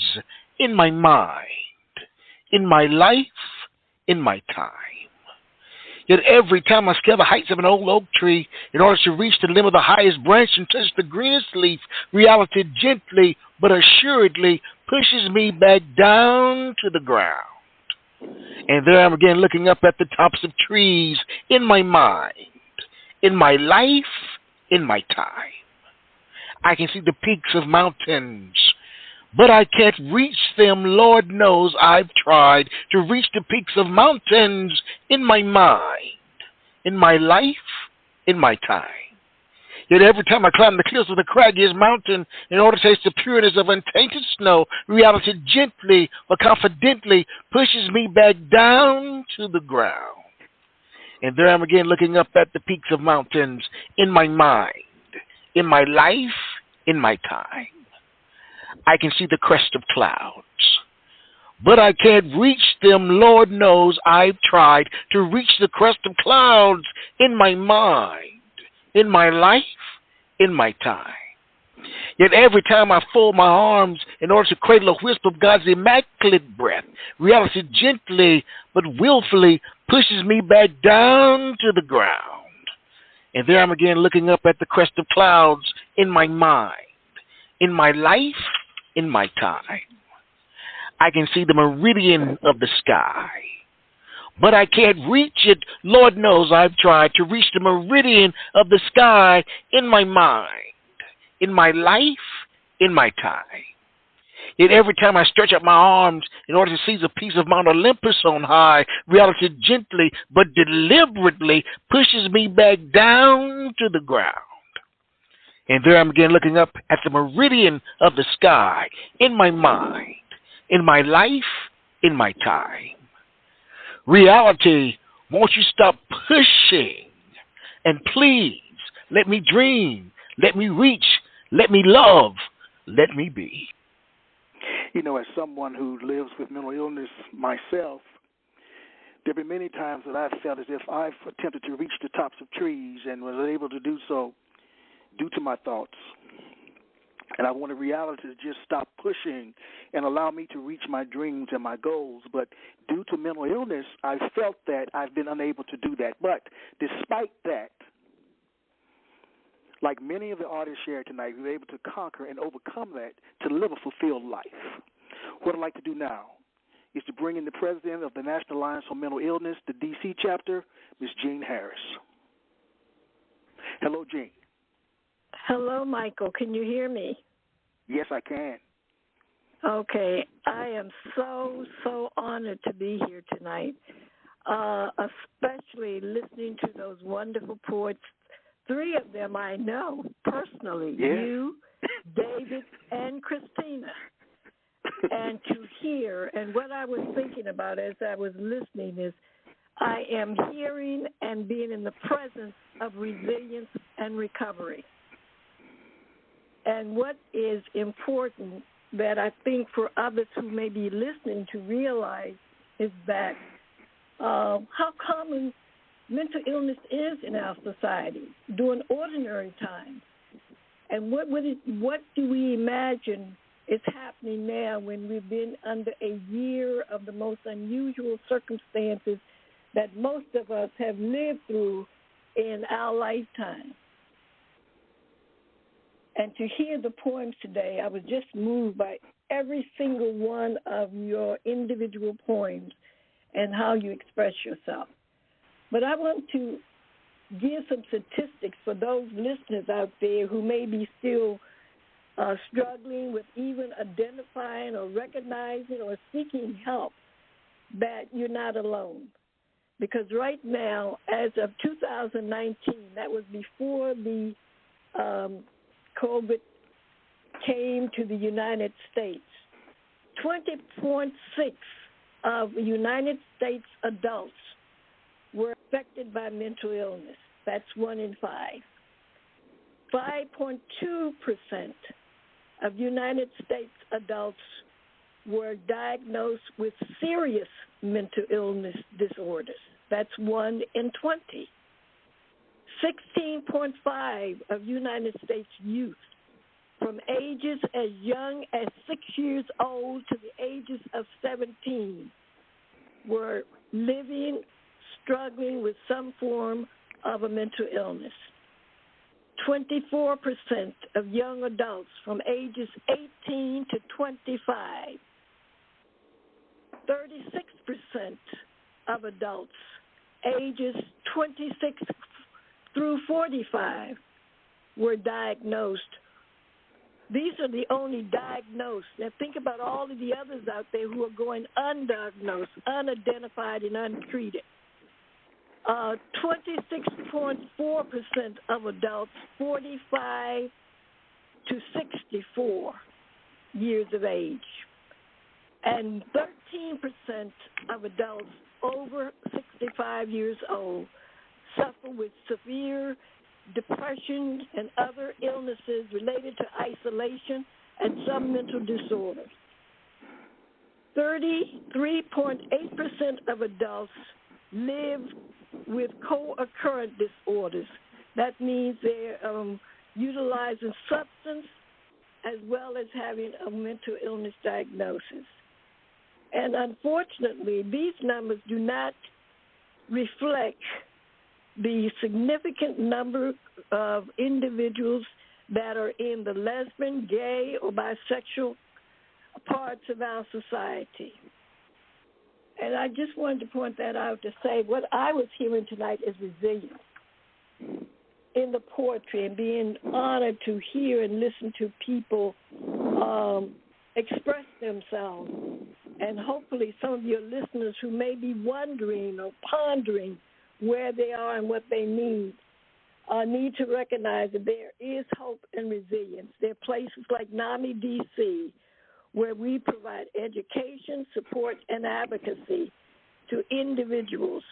in my mind, in my life, in my time. Yet every time I scale the heights of an old oak tree in order to reach the limb of the highest branch and touch the greenest leaf, reality gently but assuredly pushes me back down to the ground. And there I am again looking up at the tops of trees in my mind, in my life, in my time. I can see the peaks of mountains, but I can't reach them. Lord knows I've tried to reach the peaks of mountains in my mind, in my life, in my time. Yet every time I climb the cliffs of the craggiest mountain in order to taste the pureness of untainted snow, reality gently or confidently pushes me back down to the ground. And there I am again looking up at the peaks of mountains in my mind, in my life, in my time. I can see the crest of clouds, but I can't reach them. Lord knows I've tried to reach the crest of clouds in my mind, in my life, in my time. Yet every time I fold my arms in order to cradle a wisp of God's immaculate breath, reality gently but willfully pushes me back down to the ground. And there I'm again looking up at the crest of clouds in my mind, in my life, in my time. I can see the meridian of the sky, but I can't reach it. Lord knows I've tried to reach the meridian of the sky in my mind, in my life, in my time. Yet every time I stretch out my arms in order to seize a piece of Mount Olympus on high, reality gently but deliberately pushes me back down to the ground. And there I'm again looking up at the meridian of the sky in my mind, in my life, in my time. Reality, won't you stop pushing? And please, let me dream, let me reach, let me love, let me be. You know, as someone who lives with mental illness myself, there have been many times that I've felt as if I've attempted to reach the tops of trees and was able to do so due to my thoughts. And I wanted reality to just stop pushing and allow me to reach my dreams and my goals. But due to mental illness, I felt that I've been unable to do that. But despite that, like many of the artists shared tonight, we were able to conquer and overcome that to live a fulfilled life. What I'd like to do now is to bring in the president of the National Alliance on Mental Illness, the DC chapter, Ms. Jean Harris. Hello, Jean. Hello, Michael. Can you hear me? Yes, I can. Okay. I am so honored to be here tonight, especially listening to those wonderful poets. 3 of them I know personally, yes. You, David, and Christina. And to hear, and what I was thinking about as I was listening is I am hearing and being in the presence of resilience and recovery. And what is important that I think for others who may be listening to realize is that how common mental illness is in our society during ordinary times. And what do we imagine is happening now when we've been under a year of the most unusual circumstances that most of us have lived through in our lifetime? And to hear the poems today, I was just moved by every single one of your individual poems and how you express yourself. But I want to give some statistics for those listeners out there who may be still struggling with even identifying or recognizing or seeking help, that you're not alone. Because right now, as of 2019, that was before the COVID came to the United States, 20.6 of United States adults were affected by mental illness. That's 1 in 5. 5.2% of United States adults were diagnosed with serious mental illness disorders. That's 1 in 20. 16.5 of United States youth from ages as young as 6 years old to the ages of 17 were struggling with some form of a mental illness. 24% of young adults from ages 18 to 25. 36% of adults ages 26 through 45 were diagnosed. These are the only diagnosed. Now think about all of the others out there who are going undiagnosed, unidentified, and untreated. 26.4% of adults 45 to 64 years of age, and 13% of adults over 65 years old suffer with severe depression and other illnesses related to isolation and some mental disorders. 33.8% of adults live with co-occurrent disorders. That means they're utilizing substance as well as having a mental illness diagnosis. And unfortunately, these numbers do not reflect the significant number of individuals that are in the lesbian, gay, or bisexual parts of our society. And I just wanted to point that out to say what I was hearing tonight is resilience in the poetry, and being honored to hear and listen to people express themselves. And hopefully some of your listeners who may be wondering or pondering where they are and what they need to recognize that there is hope and resilience. There are places like NAMI DC where we provide education, support, and advocacy to individuals,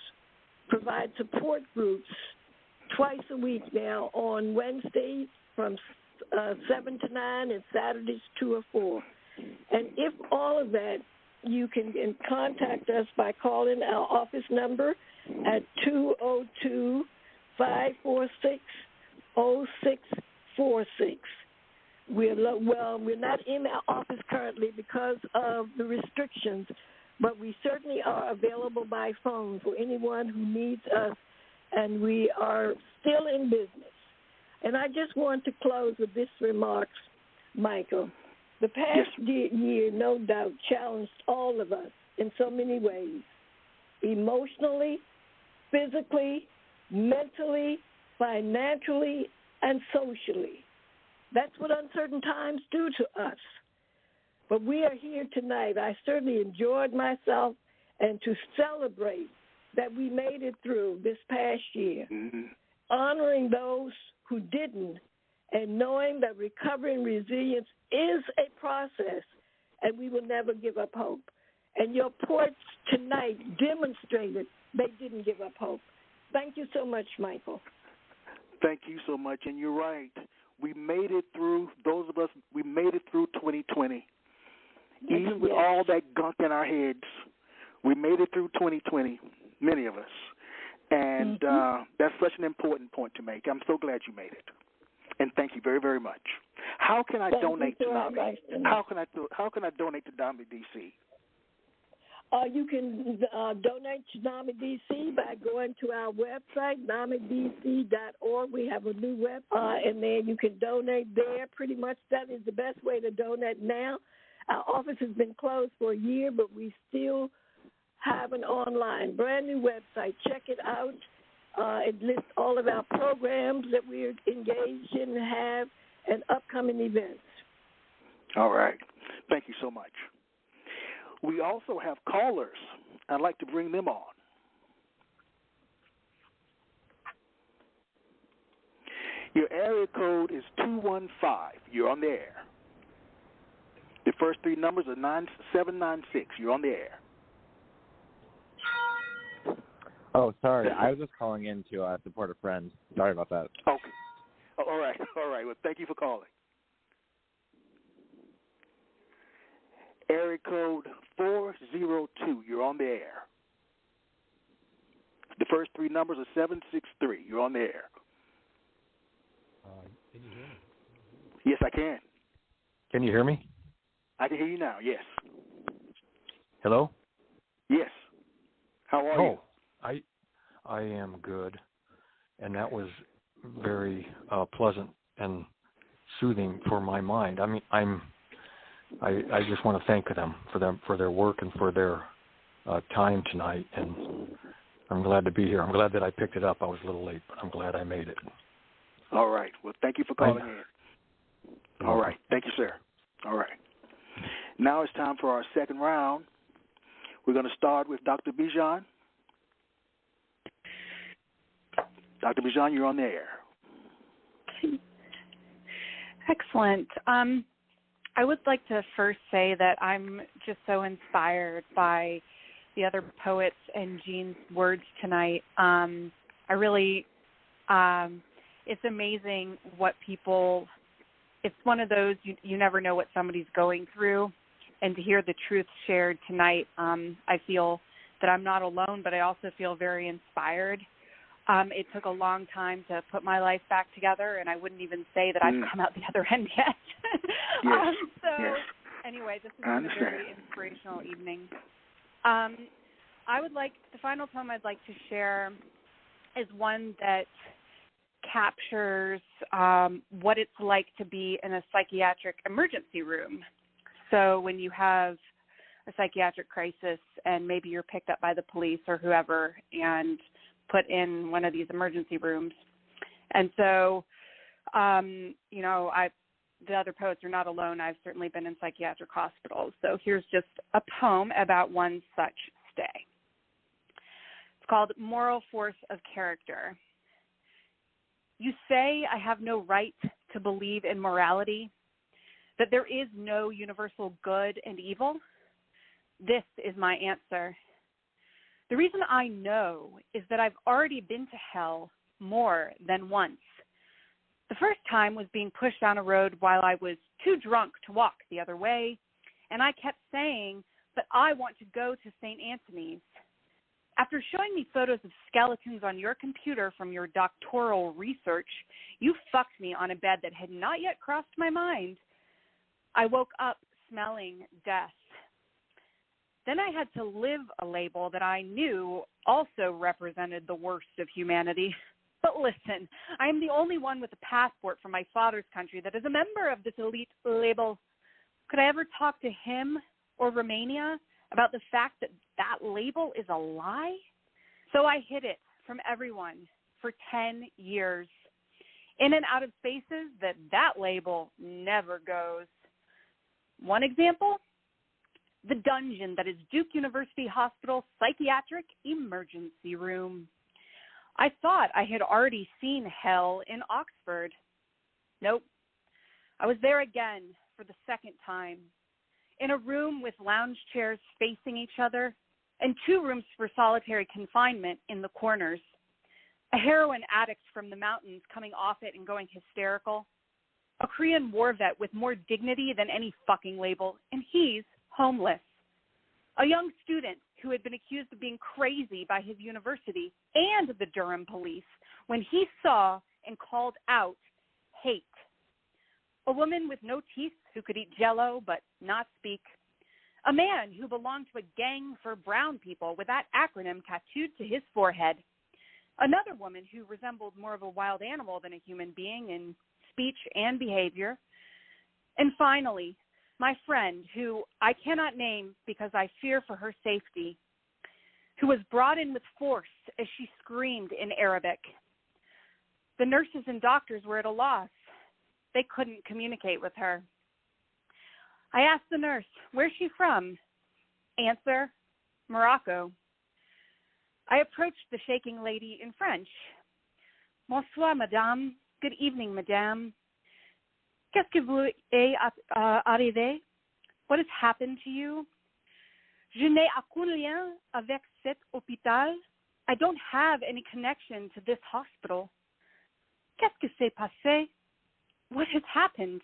provide support groups twice a week now on Wednesdays from 7 to 9 and Saturdays 2 or 4. And if all of that, you can contact us by calling our office number at 202-546-0646. We're not in our office currently because of the restrictions, but we certainly are available by phone for anyone who needs us, and we are still in business. And I just want to close with this remarks, Michael. The past year, no doubt, challenged all of us in so many ways, emotionally, physically, mentally, financially, and socially. That's what uncertain times do to us. But we are here tonight. I certainly enjoyed myself, and to celebrate that we made it through this past year, honoring those who didn't, and knowing that recovery and resilience is a process, and we will never give up hope. And your poets tonight demonstrated they didn't give up hope. Thank you so much, Michael. Thank you so much, and you're right. We made it through, those of us, we made it through 2020. Even with all that gunk in our heads, we made it through 2020, many of us. And that's such an important point to make. I'm so glad you made it. And thank you very, very much. How can I donate to NAMI? How can I donate to NAMI DC? You can donate to NAMI DC by going to our website, NAMIDC.org. We have a new website, and then you can donate there. Pretty much that is the best way to donate now. Our office has been closed for a year, but we still have an online, brand new website. Check it out. It lists all of our programs that we're engaged in and have, and upcoming events. All right. Thank you so much. We also have callers. I'd like to bring them on. Your area code is 215. You're on the air. The first three numbers are 9796. You're on the air. Oh, sorry. I was just calling in to support a friend. Sorry about that. Okay. All right. Well, thank you for calling. Area code 402. You're on the air. The first three numbers are 763. You're on the air. Can you hear me? Yes, I can. Can you hear me? I can hear you now, yes. Hello? Yes. How are you? I am good, and that was very pleasant and soothing for my mind. I mean, I just want to thank them for their work and for their time tonight, and I'm glad to be here. I'm glad that I picked it up. I was a little late, but I'm glad I made it. All right. Well, thank you for calling in. All right. Thank you, sir. All right. Now it's time for our second round. We're going to start with Dr. Bijan. Dr. Bijan, you're on the air. Excellent. I would like to first say that I'm just so inspired by the other poets and Jean's words tonight. I really, it's amazing what people, it's one of those, you never know what somebody's going through. And to hear the truth shared tonight, I feel that I'm not alone, but I also feel very inspired. It took a long time to put my life back together, and I wouldn't even say that I've come out the other end yet. Anyway, this has been a very inspirational evening. The final poem I'd like to share is one that captures what it's like to be in a psychiatric emergency room. So when you have a psychiatric crisis and maybe you're picked up by the police or whoever and put in one of these emergency rooms. And so, the other poets are not alone. I've certainly been in psychiatric hospitals. So here's just a poem about one such stay. It's called Moral Force of Character. You say I have no right to believe in morality, that there is no universal good and evil. This is my answer. The reason I know is that I've already been to hell more than once. The first time was being pushed down a road while I was too drunk to walk the other way, and I kept saying, but I want to go to St. Anthony's. After showing me photos of skeletons on your computer from your doctoral research, you fucked me on a bed that had not yet crossed my mind. I woke up smelling death. Then I had to live a label that I knew also represented the worst of humanity. But listen, I am the only one with a passport from my father's country that is a member of this elite label. Could I ever talk to him or Romania about the fact that that label is a lie? So I hid it from everyone for 10 years. In and out of spaces that label never goes. One example? The dungeon that is Duke University Hospital Psychiatric Emergency Room. I thought I had already seen hell in Oxford. Nope. I was there again for the second time, in a room with lounge chairs facing each other and 2 rooms for solitary confinement in the corners. A heroin addict from the mountains coming off it and going hysterical. A Korean war vet with more dignity than any fucking label, and he's homeless. A young student who had been accused of being crazy by his university and the Durham police when he saw and called out hate. A woman with no teeth who could eat Jell-O but not speak. A man who belonged to a gang for brown people with that acronym tattooed to his forehead. Another woman who resembled more of a wild animal than a human being in speech and behavior. And finally, my friend, who I cannot name because I fear for her safety, who was brought in with force as she screamed in Arabic. The nurses and doctors were at a loss. They couldn't communicate with her. I asked the nurse, where's she from? Answer, Morocco. I approached the shaking lady in French. Bonsoir, madame. Good evening, madame. Qu'est-ce que vous est arrivé? What has happened to you? Je n'ai aucun lien avec cet hôpital. I don't have any connection to this hospital. Qu'est-ce que s'est passé? What has happened?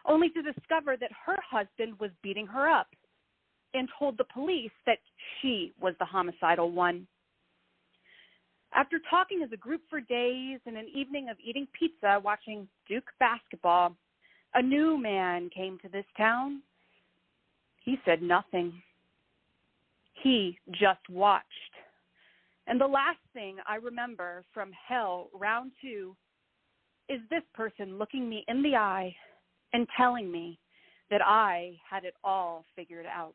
Only to discover that her husband was beating her up and told the police that she was the homicidal one. After talking as a group for days and an evening of eating pizza, watching Duke basketball, a new man came to this town. He said nothing. He just watched. And the last thing I remember from Hell Round 2 is this person looking me in the eye and telling me that I had it all figured out.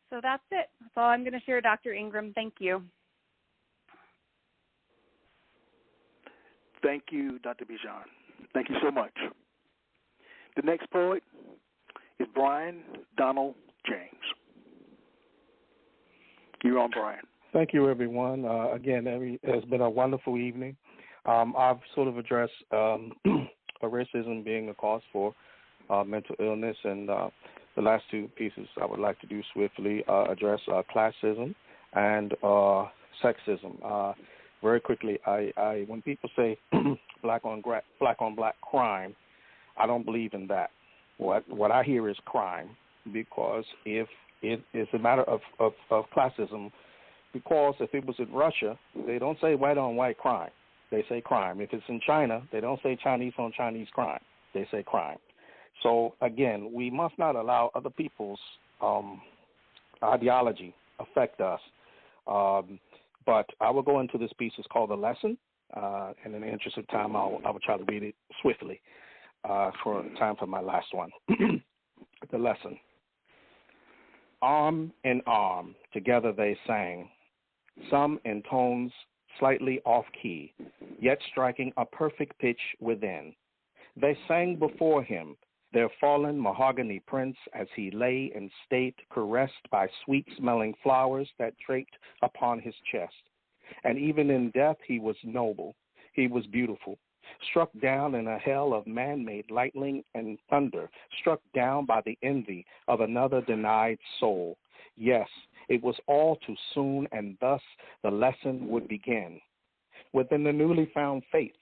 So that's it. That's all I'm going to share, Dr. Ingram. Thank you. Thank you, Dr. Bijan. Thank you so much. The next poet is Brian Donald James. You're on, Brian. Thank you, everyone. Again, it's been a wonderful evening. I've sort of addressed racism being a cause for mental illness, and the last two pieces I would like to do swiftly address classism and sexism. Very quickly, I when people say black on black crime, I don't believe in that. What I hear is crime, because if it is a matter of classism, because if it was in Russia, they don't say white on white crime. They say crime. If it's in China, they don't say Chinese on Chinese crime. They say crime. So, again, we must not allow other people's ideology affect us. But I will go into this piece. It's called The Lesson. And in the interest of time, I will try to read it swiftly for time for my last one. The Lesson. Arm in arm, together they sang, some in tones slightly off-key, yet striking a perfect pitch within. They sang before him, their fallen mahogany prince, as he lay in state, caressed by sweet-smelling flowers that draped upon his chest. And even in death he was noble, he was beautiful, struck down in a hell of man-made lightning and thunder, struck down by the envy of another denied soul. Yes, it was all too soon, and thus the lesson would begin. Within the newly found faith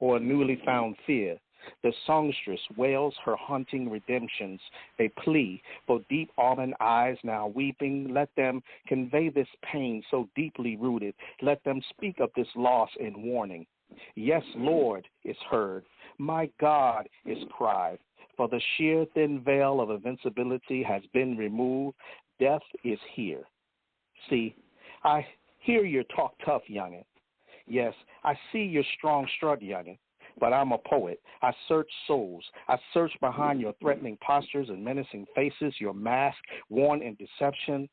or newly found fear, the songstress wails her haunting redemptions, a plea for deep almond eyes now weeping. Let them convey this pain so deeply rooted. Let them speak of this loss in warning. Yes, Lord, is heard. My God, is cried. For the sheer thin veil of invincibility has been removed. Death is here. See, I hear your talk tough, youngin'. Yes, I see your strong strut, youngin'. But I'm a poet. I search souls. I search behind your threatening postures and menacing faces, your mask worn in deception.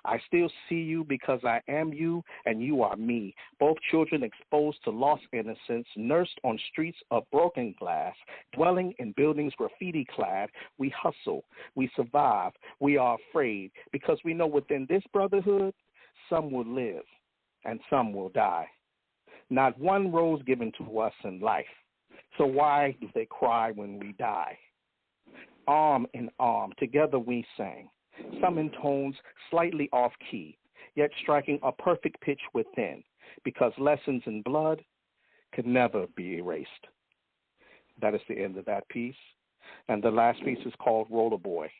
I still see you because I am you and you are me, both children exposed to lost innocence, nursed on streets of broken glass, dwelling in buildings graffiti-clad. We hustle, we survive, we are afraid, because we know within this brotherhood, some will live and some will die. Not one rose given to us in life, so why do they cry when we die? Arm in arm, together we sang, some in tones slightly off-key, yet striking a perfect pitch within, because lessons in blood could never be erased. That is the end of that piece. And the last piece is called Roller Boy.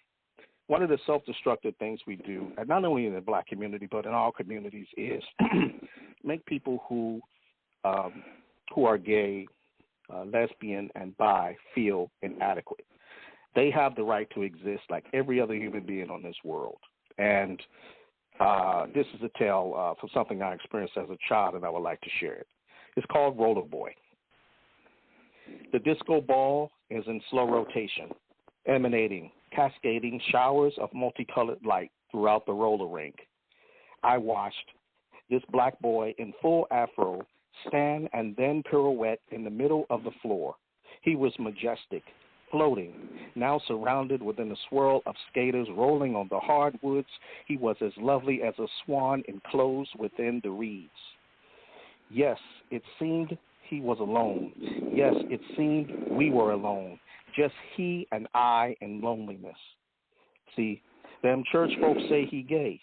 One of the self-destructive things we do, and not only in the black community, but in all communities, is make people who are gay, lesbian, and bi feel inadequate. They have the right to exist like every other human being on this world. And this is a tale from something I experienced as a child, and I would like to share it. It's called Roller Boy. The disco ball is in slow rotation, emanating, cascading showers of multicolored light throughout the roller rink. I watched this black boy in full afro stand and then pirouette in the middle of the floor. He was majestic, floating, now surrounded within a swirl of skaters rolling on the hardwoods. He was as lovely as a swan enclosed within the reeds. Yes, it seemed he was alone. Yes, it seemed we were alone, just he and I in loneliness. See, them church folks say he gay.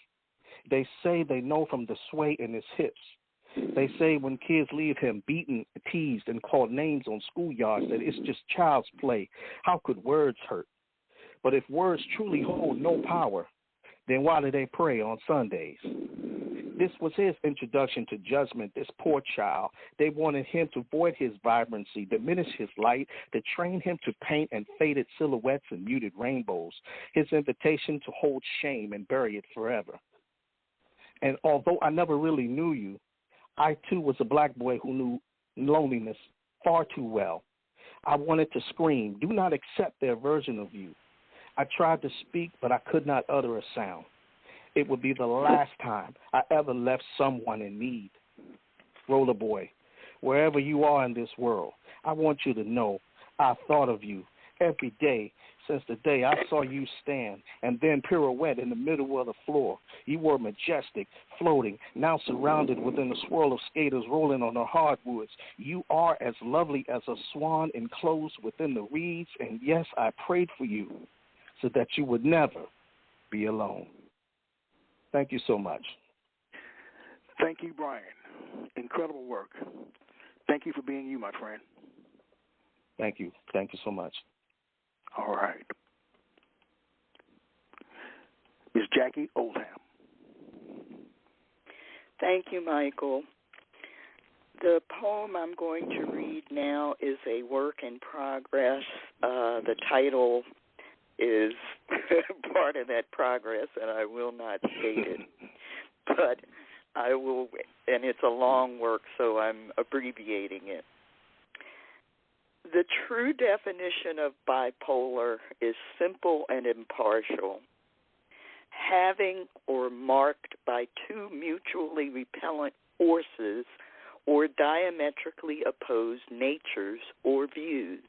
They say they know from the sway in his hips. They say when kids leave him beaten, teased, and called names on schoolyards that it's just child's play. How could words hurt? But if words truly hold no power, then why do they pray on Sundays? This was his introduction to judgment, this poor child. They wanted him to void his vibrancy, diminish his light, to train him to paint in faded silhouettes and muted rainbows. His invitation to hold shame and bury it forever. And although I never really knew you, I, too, was a black boy who knew loneliness far too well. I wanted to scream, do not accept their version of you. I tried to speak, but I could not utter a sound. It would be the last time I ever left someone in need. Roller Boy, wherever you are in this world, I want you to know I thought of you every day since the day I saw you stand and then pirouette in the middle of the floor. You were majestic, floating, now surrounded within a swirl of skaters rolling on the hardwoods. You are as lovely as a swan enclosed within the reeds, and yes, I prayed for you so that you would never be alone. Thank you so much. Thank you, Brian. Incredible work. Thank you for being you, my friend. Thank you. Thank you so much. All right. Ms. Jackie Oldham. Thank you, Michael. The poem I'm going to read now is a work in progress. The title is part of that progress, and I will not state it. But I will, and it's a long work, so I'm abbreviating it. The true definition of bipolar is simple and impartial. Having or marked by two mutually repellent forces or diametrically opposed natures or views.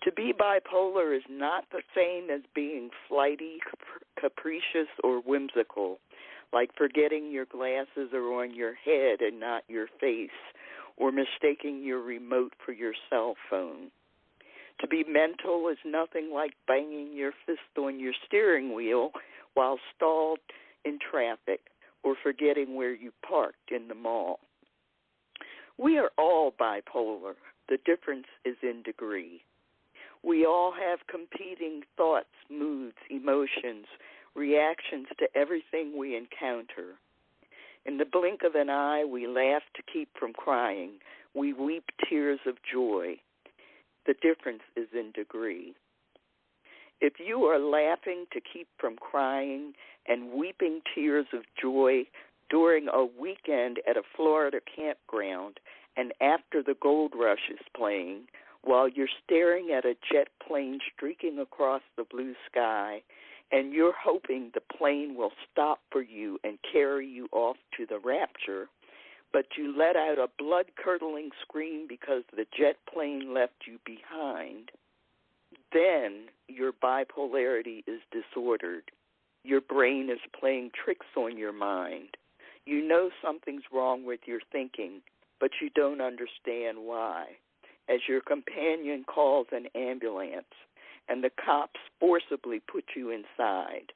To be bipolar is not the same as being flighty, capricious, or whimsical, like forgetting your glasses are on your head and not your face, or mistaking your remote for your cell phone. To be mental is nothing like banging your fist on your steering wheel while stalled in traffic or forgetting where you parked in the mall. We are all bipolar. The difference is in degree. We all have competing thoughts, moods, emotions, reactions to everything we encounter. In the blink of an eye, we laugh to keep from crying. We weep tears of joy. The difference is in degree. If you are laughing to keep from crying and weeping tears of joy during a weekend at a Florida campground and after the gold rush is playing, while you're staring at a jet plane streaking across the blue sky, and you're hoping the plane will stop for you and carry you off to the rapture, but you let out a blood-curdling scream because the jet plane left you behind, then your bipolarity is disordered. Your brain is playing tricks on your mind. You know something's wrong with your thinking, but you don't understand why. As your companion calls an ambulance, and the cops forcibly put you inside.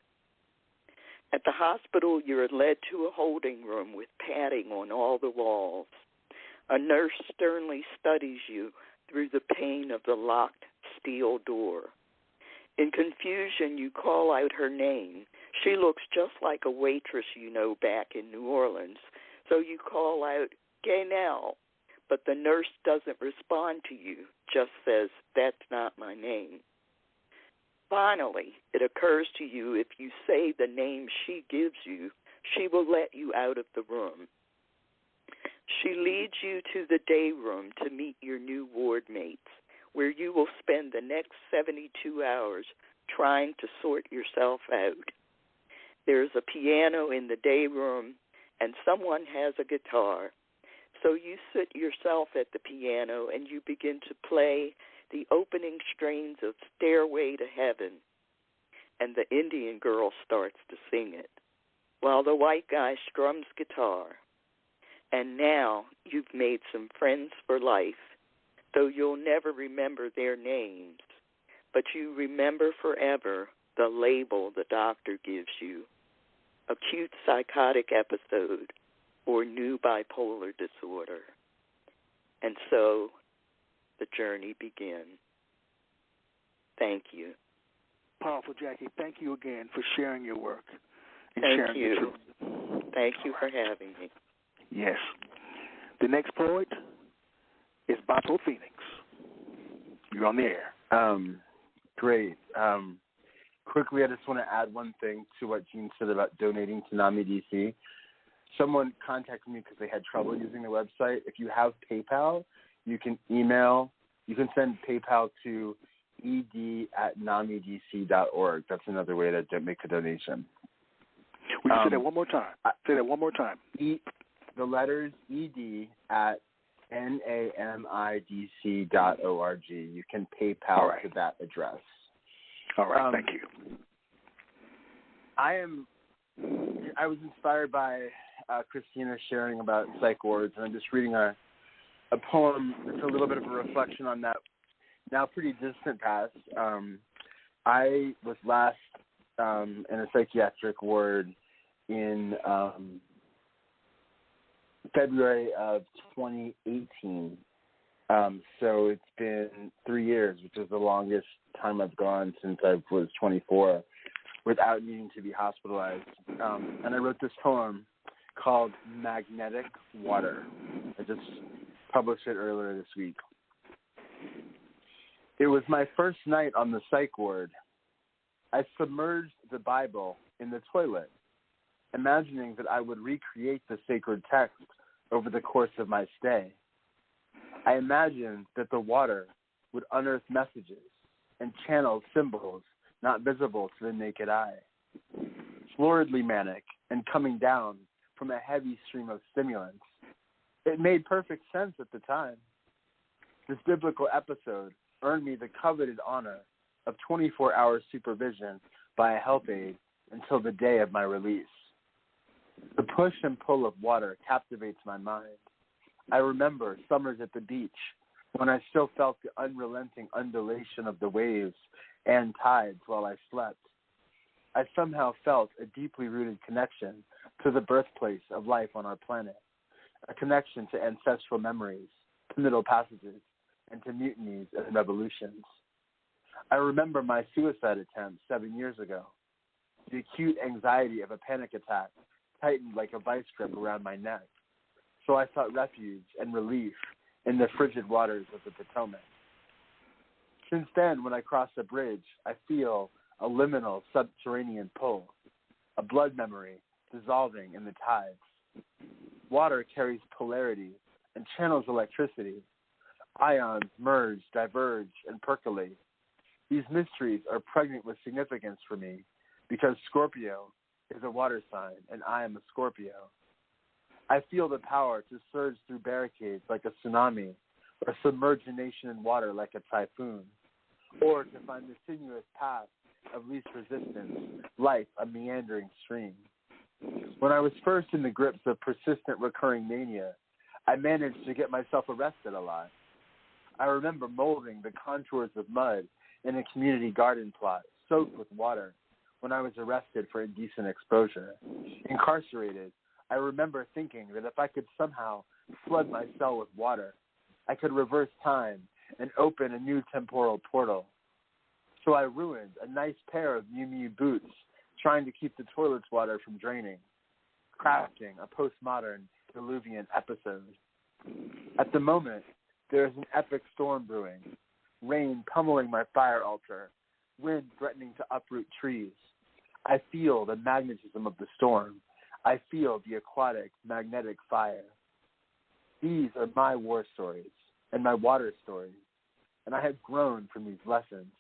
At the hospital, you're led to a holding room with padding on all the walls. A nurse sternly studies you through the pane of the locked steel door. In confusion, you call out her name. She looks just like a waitress you know back in New Orleans, so you call out, "Gaynell," but the nurse doesn't respond to you, just says, "That's not my name." Finally, it occurs to you if you say the name she gives you, she will let you out of the room. She leads you to the day room to meet your new ward mates, where you will spend the next 72 hours trying to sort yourself out. There's a piano in the day room, and someone has a guitar. So you sit yourself at the piano and you begin to play the opening strains of Stairway to Heaven, and the Indian girl starts to sing it, while the white guy strums guitar. And now you've made some friends for life, though you'll never remember their names, but you remember forever the label the doctor gives you, acute psychotic episode or new bipolar disorder. And so the journey begins. Thank you. Powerful, Jackie. Thank you again for sharing your work and Thank sharing you. the truth. Thank you for having me. Yes. The next poet is Bato Phoenix. You're on the air. Great. Quickly, I just want to add one thing to what Gene said about donating to NAMI DC. Someone contacted me because they had trouble using the website. If you have PayPal, you can send PayPal to ed@namidc.org. That's another way to make a donation. Will you say that one more time? Say that one more time. The letters ed@namidc.org. NAMIDC.org. You can PayPal to that address. All right, thank you. I was inspired by Christina sharing about psych wards, and I'm just reading a poem that's a little bit of a reflection on that now pretty distant past. I was last in a psychiatric ward in February of 2018. So it's been 3 years, which is the longest time I've gone since I was 24 without needing to be hospitalized. And I wrote this poem called Magnetic Water. I just published it earlier this week. It was my first night on the psych ward. I submerged the Bible in the toilet, imagining that I would recreate the sacred text over the course of my stay. I imagined that the water would unearth messages and channel symbols not visible to the naked eye. Floridly manic and coming down from a heavy stream of stimulants. It made perfect sense at the time. This biblical episode earned me the coveted honor of 24-hour supervision by a health aide until the day of my release. The push and pull of water captivates my mind. I remember summers at the beach when I still felt the unrelenting undulation of the waves and tides while I slept. I somehow felt a deeply rooted connection to the birthplace of life on our planet, a connection to ancestral memories, to middle passages, and to mutinies and revolutions. I remember my suicide attempt 7 years ago. The acute anxiety of a panic attack tightened like a vice grip around my neck. So I sought refuge and relief in the frigid waters of the Potomac. Since then, when I cross a bridge, I feel a liminal subterranean pull, a blood memory dissolving in the tides. Water carries polarity and channels electricity. Ions merge, diverge, and percolate. These mysteries are pregnant with significance for me because Scorpio is a water sign and I am a Scorpio. I feel the power to surge through barricades like a tsunami or submerge a nation in water like a typhoon, or to find the sinuous path of least resistance, like a meandering stream. When I was first in the grips of persistent recurring mania, I managed to get myself arrested a lot. I remember molding the contours of mud in a community garden plot soaked with water when I was arrested for indecent exposure. Incarcerated, I remember thinking that if I could somehow flood my cell with water, I could reverse time and open a new temporal portal. So I ruined a nice pair of Miu Miu boots trying to keep the toilet's water from draining, crafting a postmodern diluvian episode. At the moment, there is an epic storm brewing, rain pummeling my fire altar, wind threatening to uproot trees. I feel the magnetism of the storm. I feel the aquatic, magnetic fire. These are my war stories and my water stories, and I have grown from these lessons.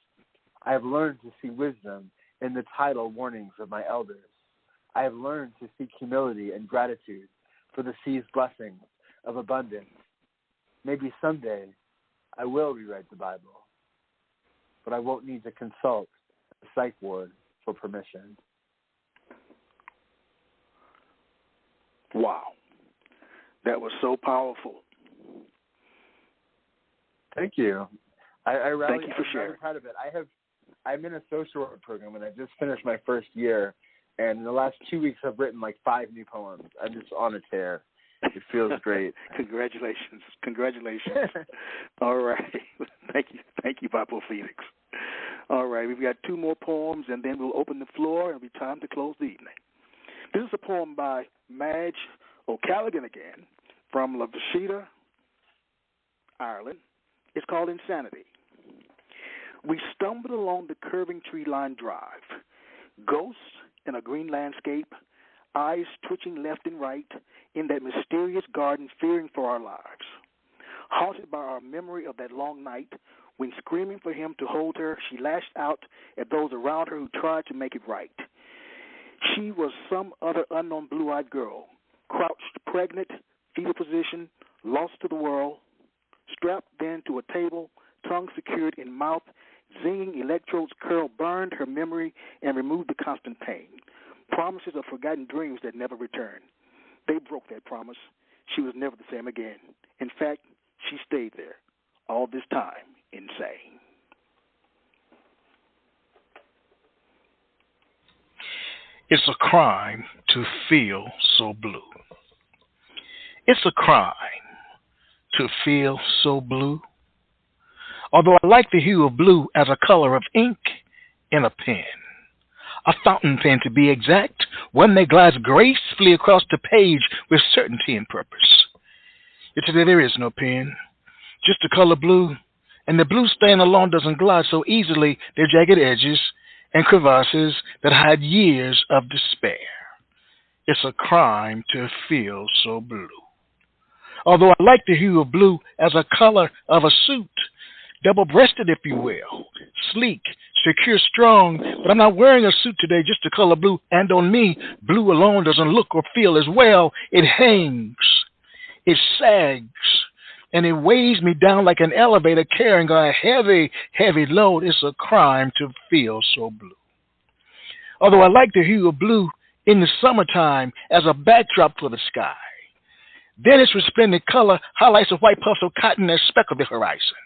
I have learned to see wisdom in the tidal warnings of my elders. I have learned to seek humility and gratitude for the sea's blessings of abundance. Maybe someday I will rewrite the Bible, but I won't need to consult a psych ward for permission. Wow. That was so powerful. Thank you. I'm Thank you for sharing. really proud of it. I'm in a social work program, and I just finished my first year, and in the last 2 weeks I've written like 5 new poems. I'm just on a tear. It feels great. Congratulations. All right. Thank you, Papa Felix. All right, we've got 2 more poems, and then we'll open the floor, and it'll be time to close the evening. This is a poem by Madge O'Callaghan again, from Lavashida, Ireland. It's called Insanity. We stumbled along the curving tree-lined drive, ghosts in a green landscape, eyes twitching left and right in that mysterious garden, fearing for our lives. Haunted by our memory of that long night when, screaming for him to hold her, she lashed out at those around her who tried to make it right. She was some other unknown blue-eyed girl, crouched pregnant, fetal position, lost to the world, Strapped then to a table, tongue secured in mouth, zinging electrodes curl burned her memory and removed the constant pain. Promises of forgotten dreams that never returned. They broke that promise. She was never the same again. In fact, she stayed there all this time, insane. It's a crime to feel so blue. It's a crime to feel so blue. Although I like the hue of blue as a color of ink in a pen. A fountain pen to be exact, one that glides gracefully across the page with certainty and purpose. Yet today there is no pen, just the color blue, and the blue stain alone doesn't glide so easily their jagged edges and crevasses that hide years of despair. It's a crime to feel so blue. Although I like the hue of blue as a color of a suit, double-breasted if you will, sleek, secure, strong, but I'm not wearing a suit today just the color blue, and on me, blue alone doesn't look or feel as well. It hangs, it sags, and it weighs me down like an elevator carrying a heavy, heavy load. It's a crime to feel so blue. Although I like the hue of blue in the summertime as a backdrop for the sky, then its resplendent color highlights a white puff of cotton as speck of the horizon.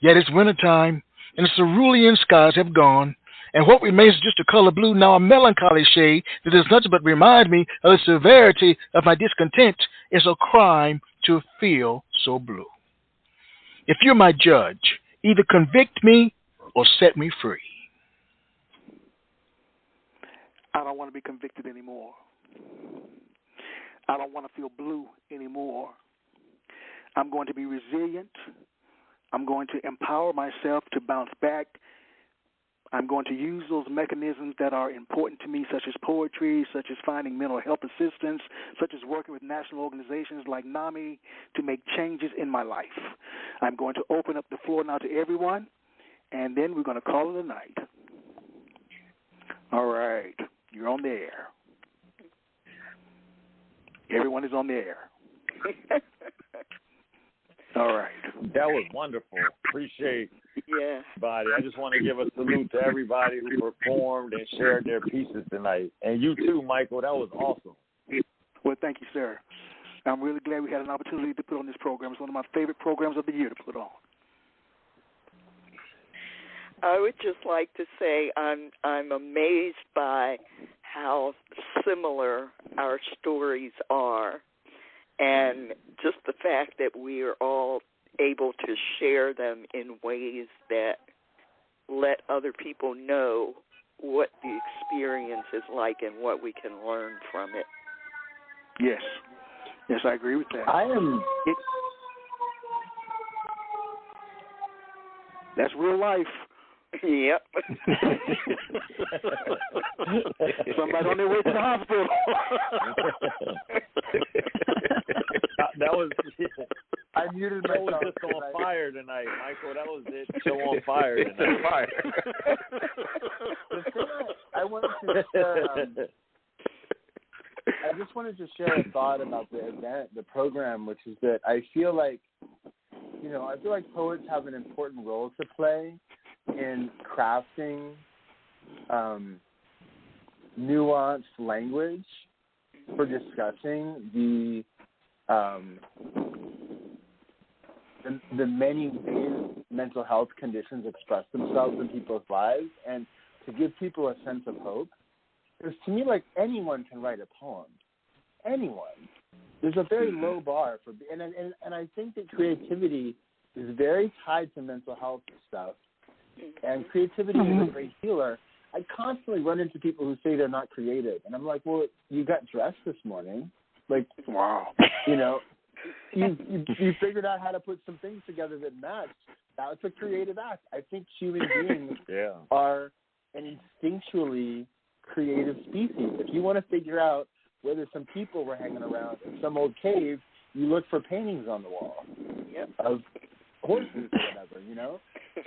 Yet it's wintertime, and the cerulean skies have gone, and what remains is just a color blue, now a melancholy shade that does nothing but remind me of the severity of my discontent. It's a crime to feel so blue. If you're my judge, either convict me or set me free. I don't want to be convicted anymore. I don't want to feel blue anymore. I'm going to be resilient. I'm going to empower myself to bounce back. I'm going to use those mechanisms that are important to me, such as poetry, such as finding mental health assistance, such as working with national organizations like NAMI to make changes in my life. I'm going to open up the floor now to everyone, and then we're going to call it a night. All right. You're on the air. Everyone is on the air. All right. That was wonderful. Appreciate everybody. I just want to give a salute to everybody who performed and shared their pieces tonight. And you too, Michael. That was awesome. Well, thank you, sir. I'm really glad we had an opportunity to put on this program. It's one of my favorite programs of the year to put on. I would just like to say I'm amazed by how similar our stories are, and just the fact that we are all able to share them in ways that let other people know what the experience is like and what we can learn from it. Yes. Yes, I agree with that. That's real life. Yep. Somebody on their way to the hospital. That was. I muted myself. That was just on fire tonight, Michael. That was it. Show on fire tonight. I just wanted to share a thought about the event, the program, which is that I feel like poets have an important role to play in crafting nuanced language for discussing the many ways mental health conditions express themselves in people's lives, and to give people a sense of hope. Because to me, like, anyone can write a poem. Anyone. There's a very low bar for, and I think that creativity is very tied to mental health stuff. And creativity is a great healer. I constantly run into people who say they're not creative, and I'm like, well, you got dressed this morning, like, wow, you figured out how to put some things together that match. That's a creative act. I think human beings are an instinctually creative species. If you want to figure out whether some people were hanging around in some old cave, you look for paintings on the wall of horses or whatever,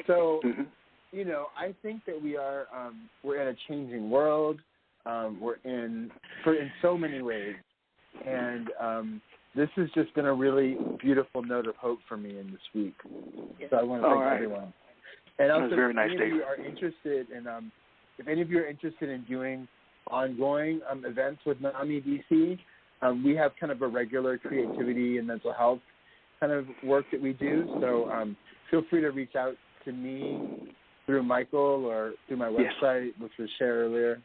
So, I think that we're in a changing world. We're in so many ways. And this has just been a really beautiful note of hope for me in this week. So I want to thank everyone. And also, very nice, if any of you are interested in, if any of you are interested in doing ongoing events with NAMI DC, we have kind of a regular creativity and mental health kind of work that we do. So feel free to reach out to me through Michael or through my website, which was shared earlier.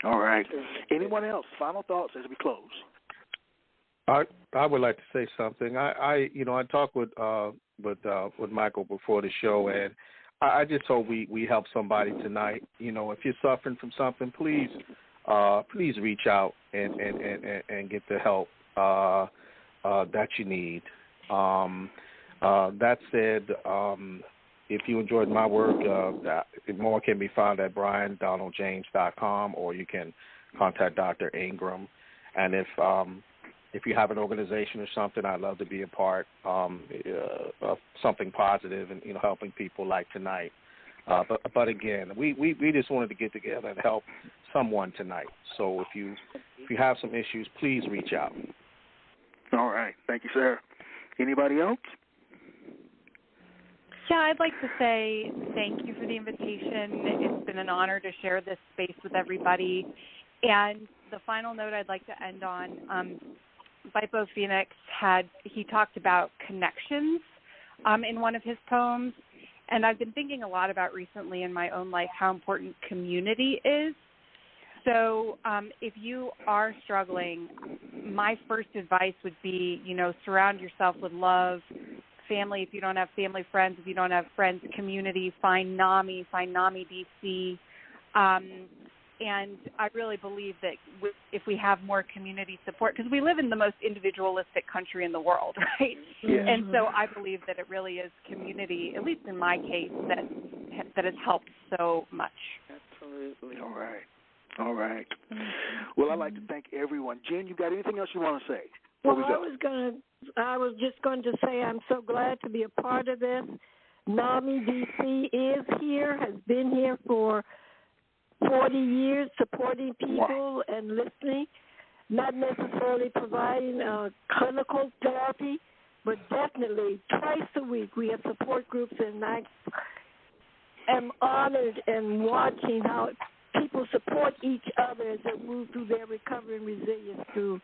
All right. Anyone else? Final thoughts as we close. I would like to say something. I talked with Michael before the show, and I just hope we help somebody tonight. If you're suffering from something, please reach out and get the help that you need. That said, if you enjoyed my work, more can be found at Reading.docx, or you can contact Dr. Ingram. And if you have an organization or something, I'd love to be a part of something positive and helping people like tonight. But again, we just wanted to get together and help someone tonight. So if you have some issues, please reach out. All right, thank you, sir. Anybody else? Yeah, I'd like to say thank you for the invitation. It's been an honor to share this space with everybody. And the final note I'd like to end on, Bipo Phoenix he talked about connections in one of his poems. And I've been thinking a lot about recently in my own life how important community is. So if you are struggling, my first advice would be, surround yourself with love, family. If you don't have family, friends, if you don't have friends, community, find NAMI DC. And I really believe that if we have more community support, because we live in the most individualistic country in the world, right? Yeah. And so I believe that it really is community, at least in my case, that has helped so much. Absolutely. All right. Well, I'd like to thank everyone. Jen, you got anything else you want to say? Well, I was just going to say I'm so glad to be a part of this. NAMI DC is here, has been here for 40 years, supporting people and listening, not necessarily providing clinical therapy, but definitely twice a week we have support groups, and I am honored and watching how people support each other as they move through their recovery and resilience through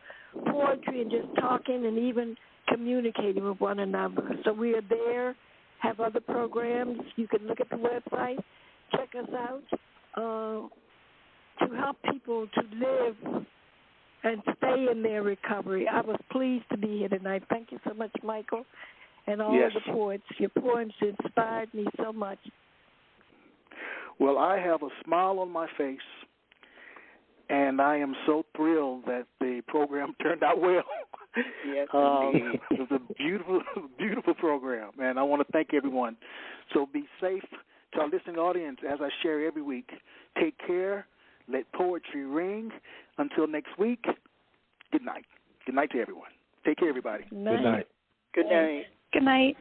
poetry and just talking and even communicating with one another. So we are there, have other programs. You can look at the website, check us out, to help people to live and stay in their recovery. I was pleased to be here tonight. Thank you so much, Michael, and all of the poets. Your poems inspired me so much. Well, I have a smile on my face, and I am so thrilled that the program turned out well. Yes, it was a beautiful, beautiful program, and I want to thank everyone. So be safe to our listening audience, as I share every week. Take care. Let poetry ring. Until next week, good night. Good night to everyone. Take care, everybody. Good night. Good night. Good night.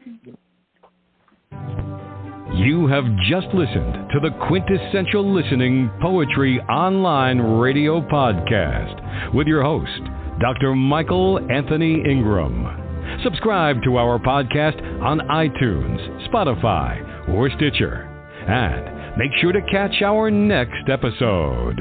You have just listened to the Quintessential Listening Poetry Online Radio Podcast with your host, Dr. Michael Anthony Ingram. Subscribe to our podcast on iTunes, Spotify, or Stitcher. And make sure to catch our next episode.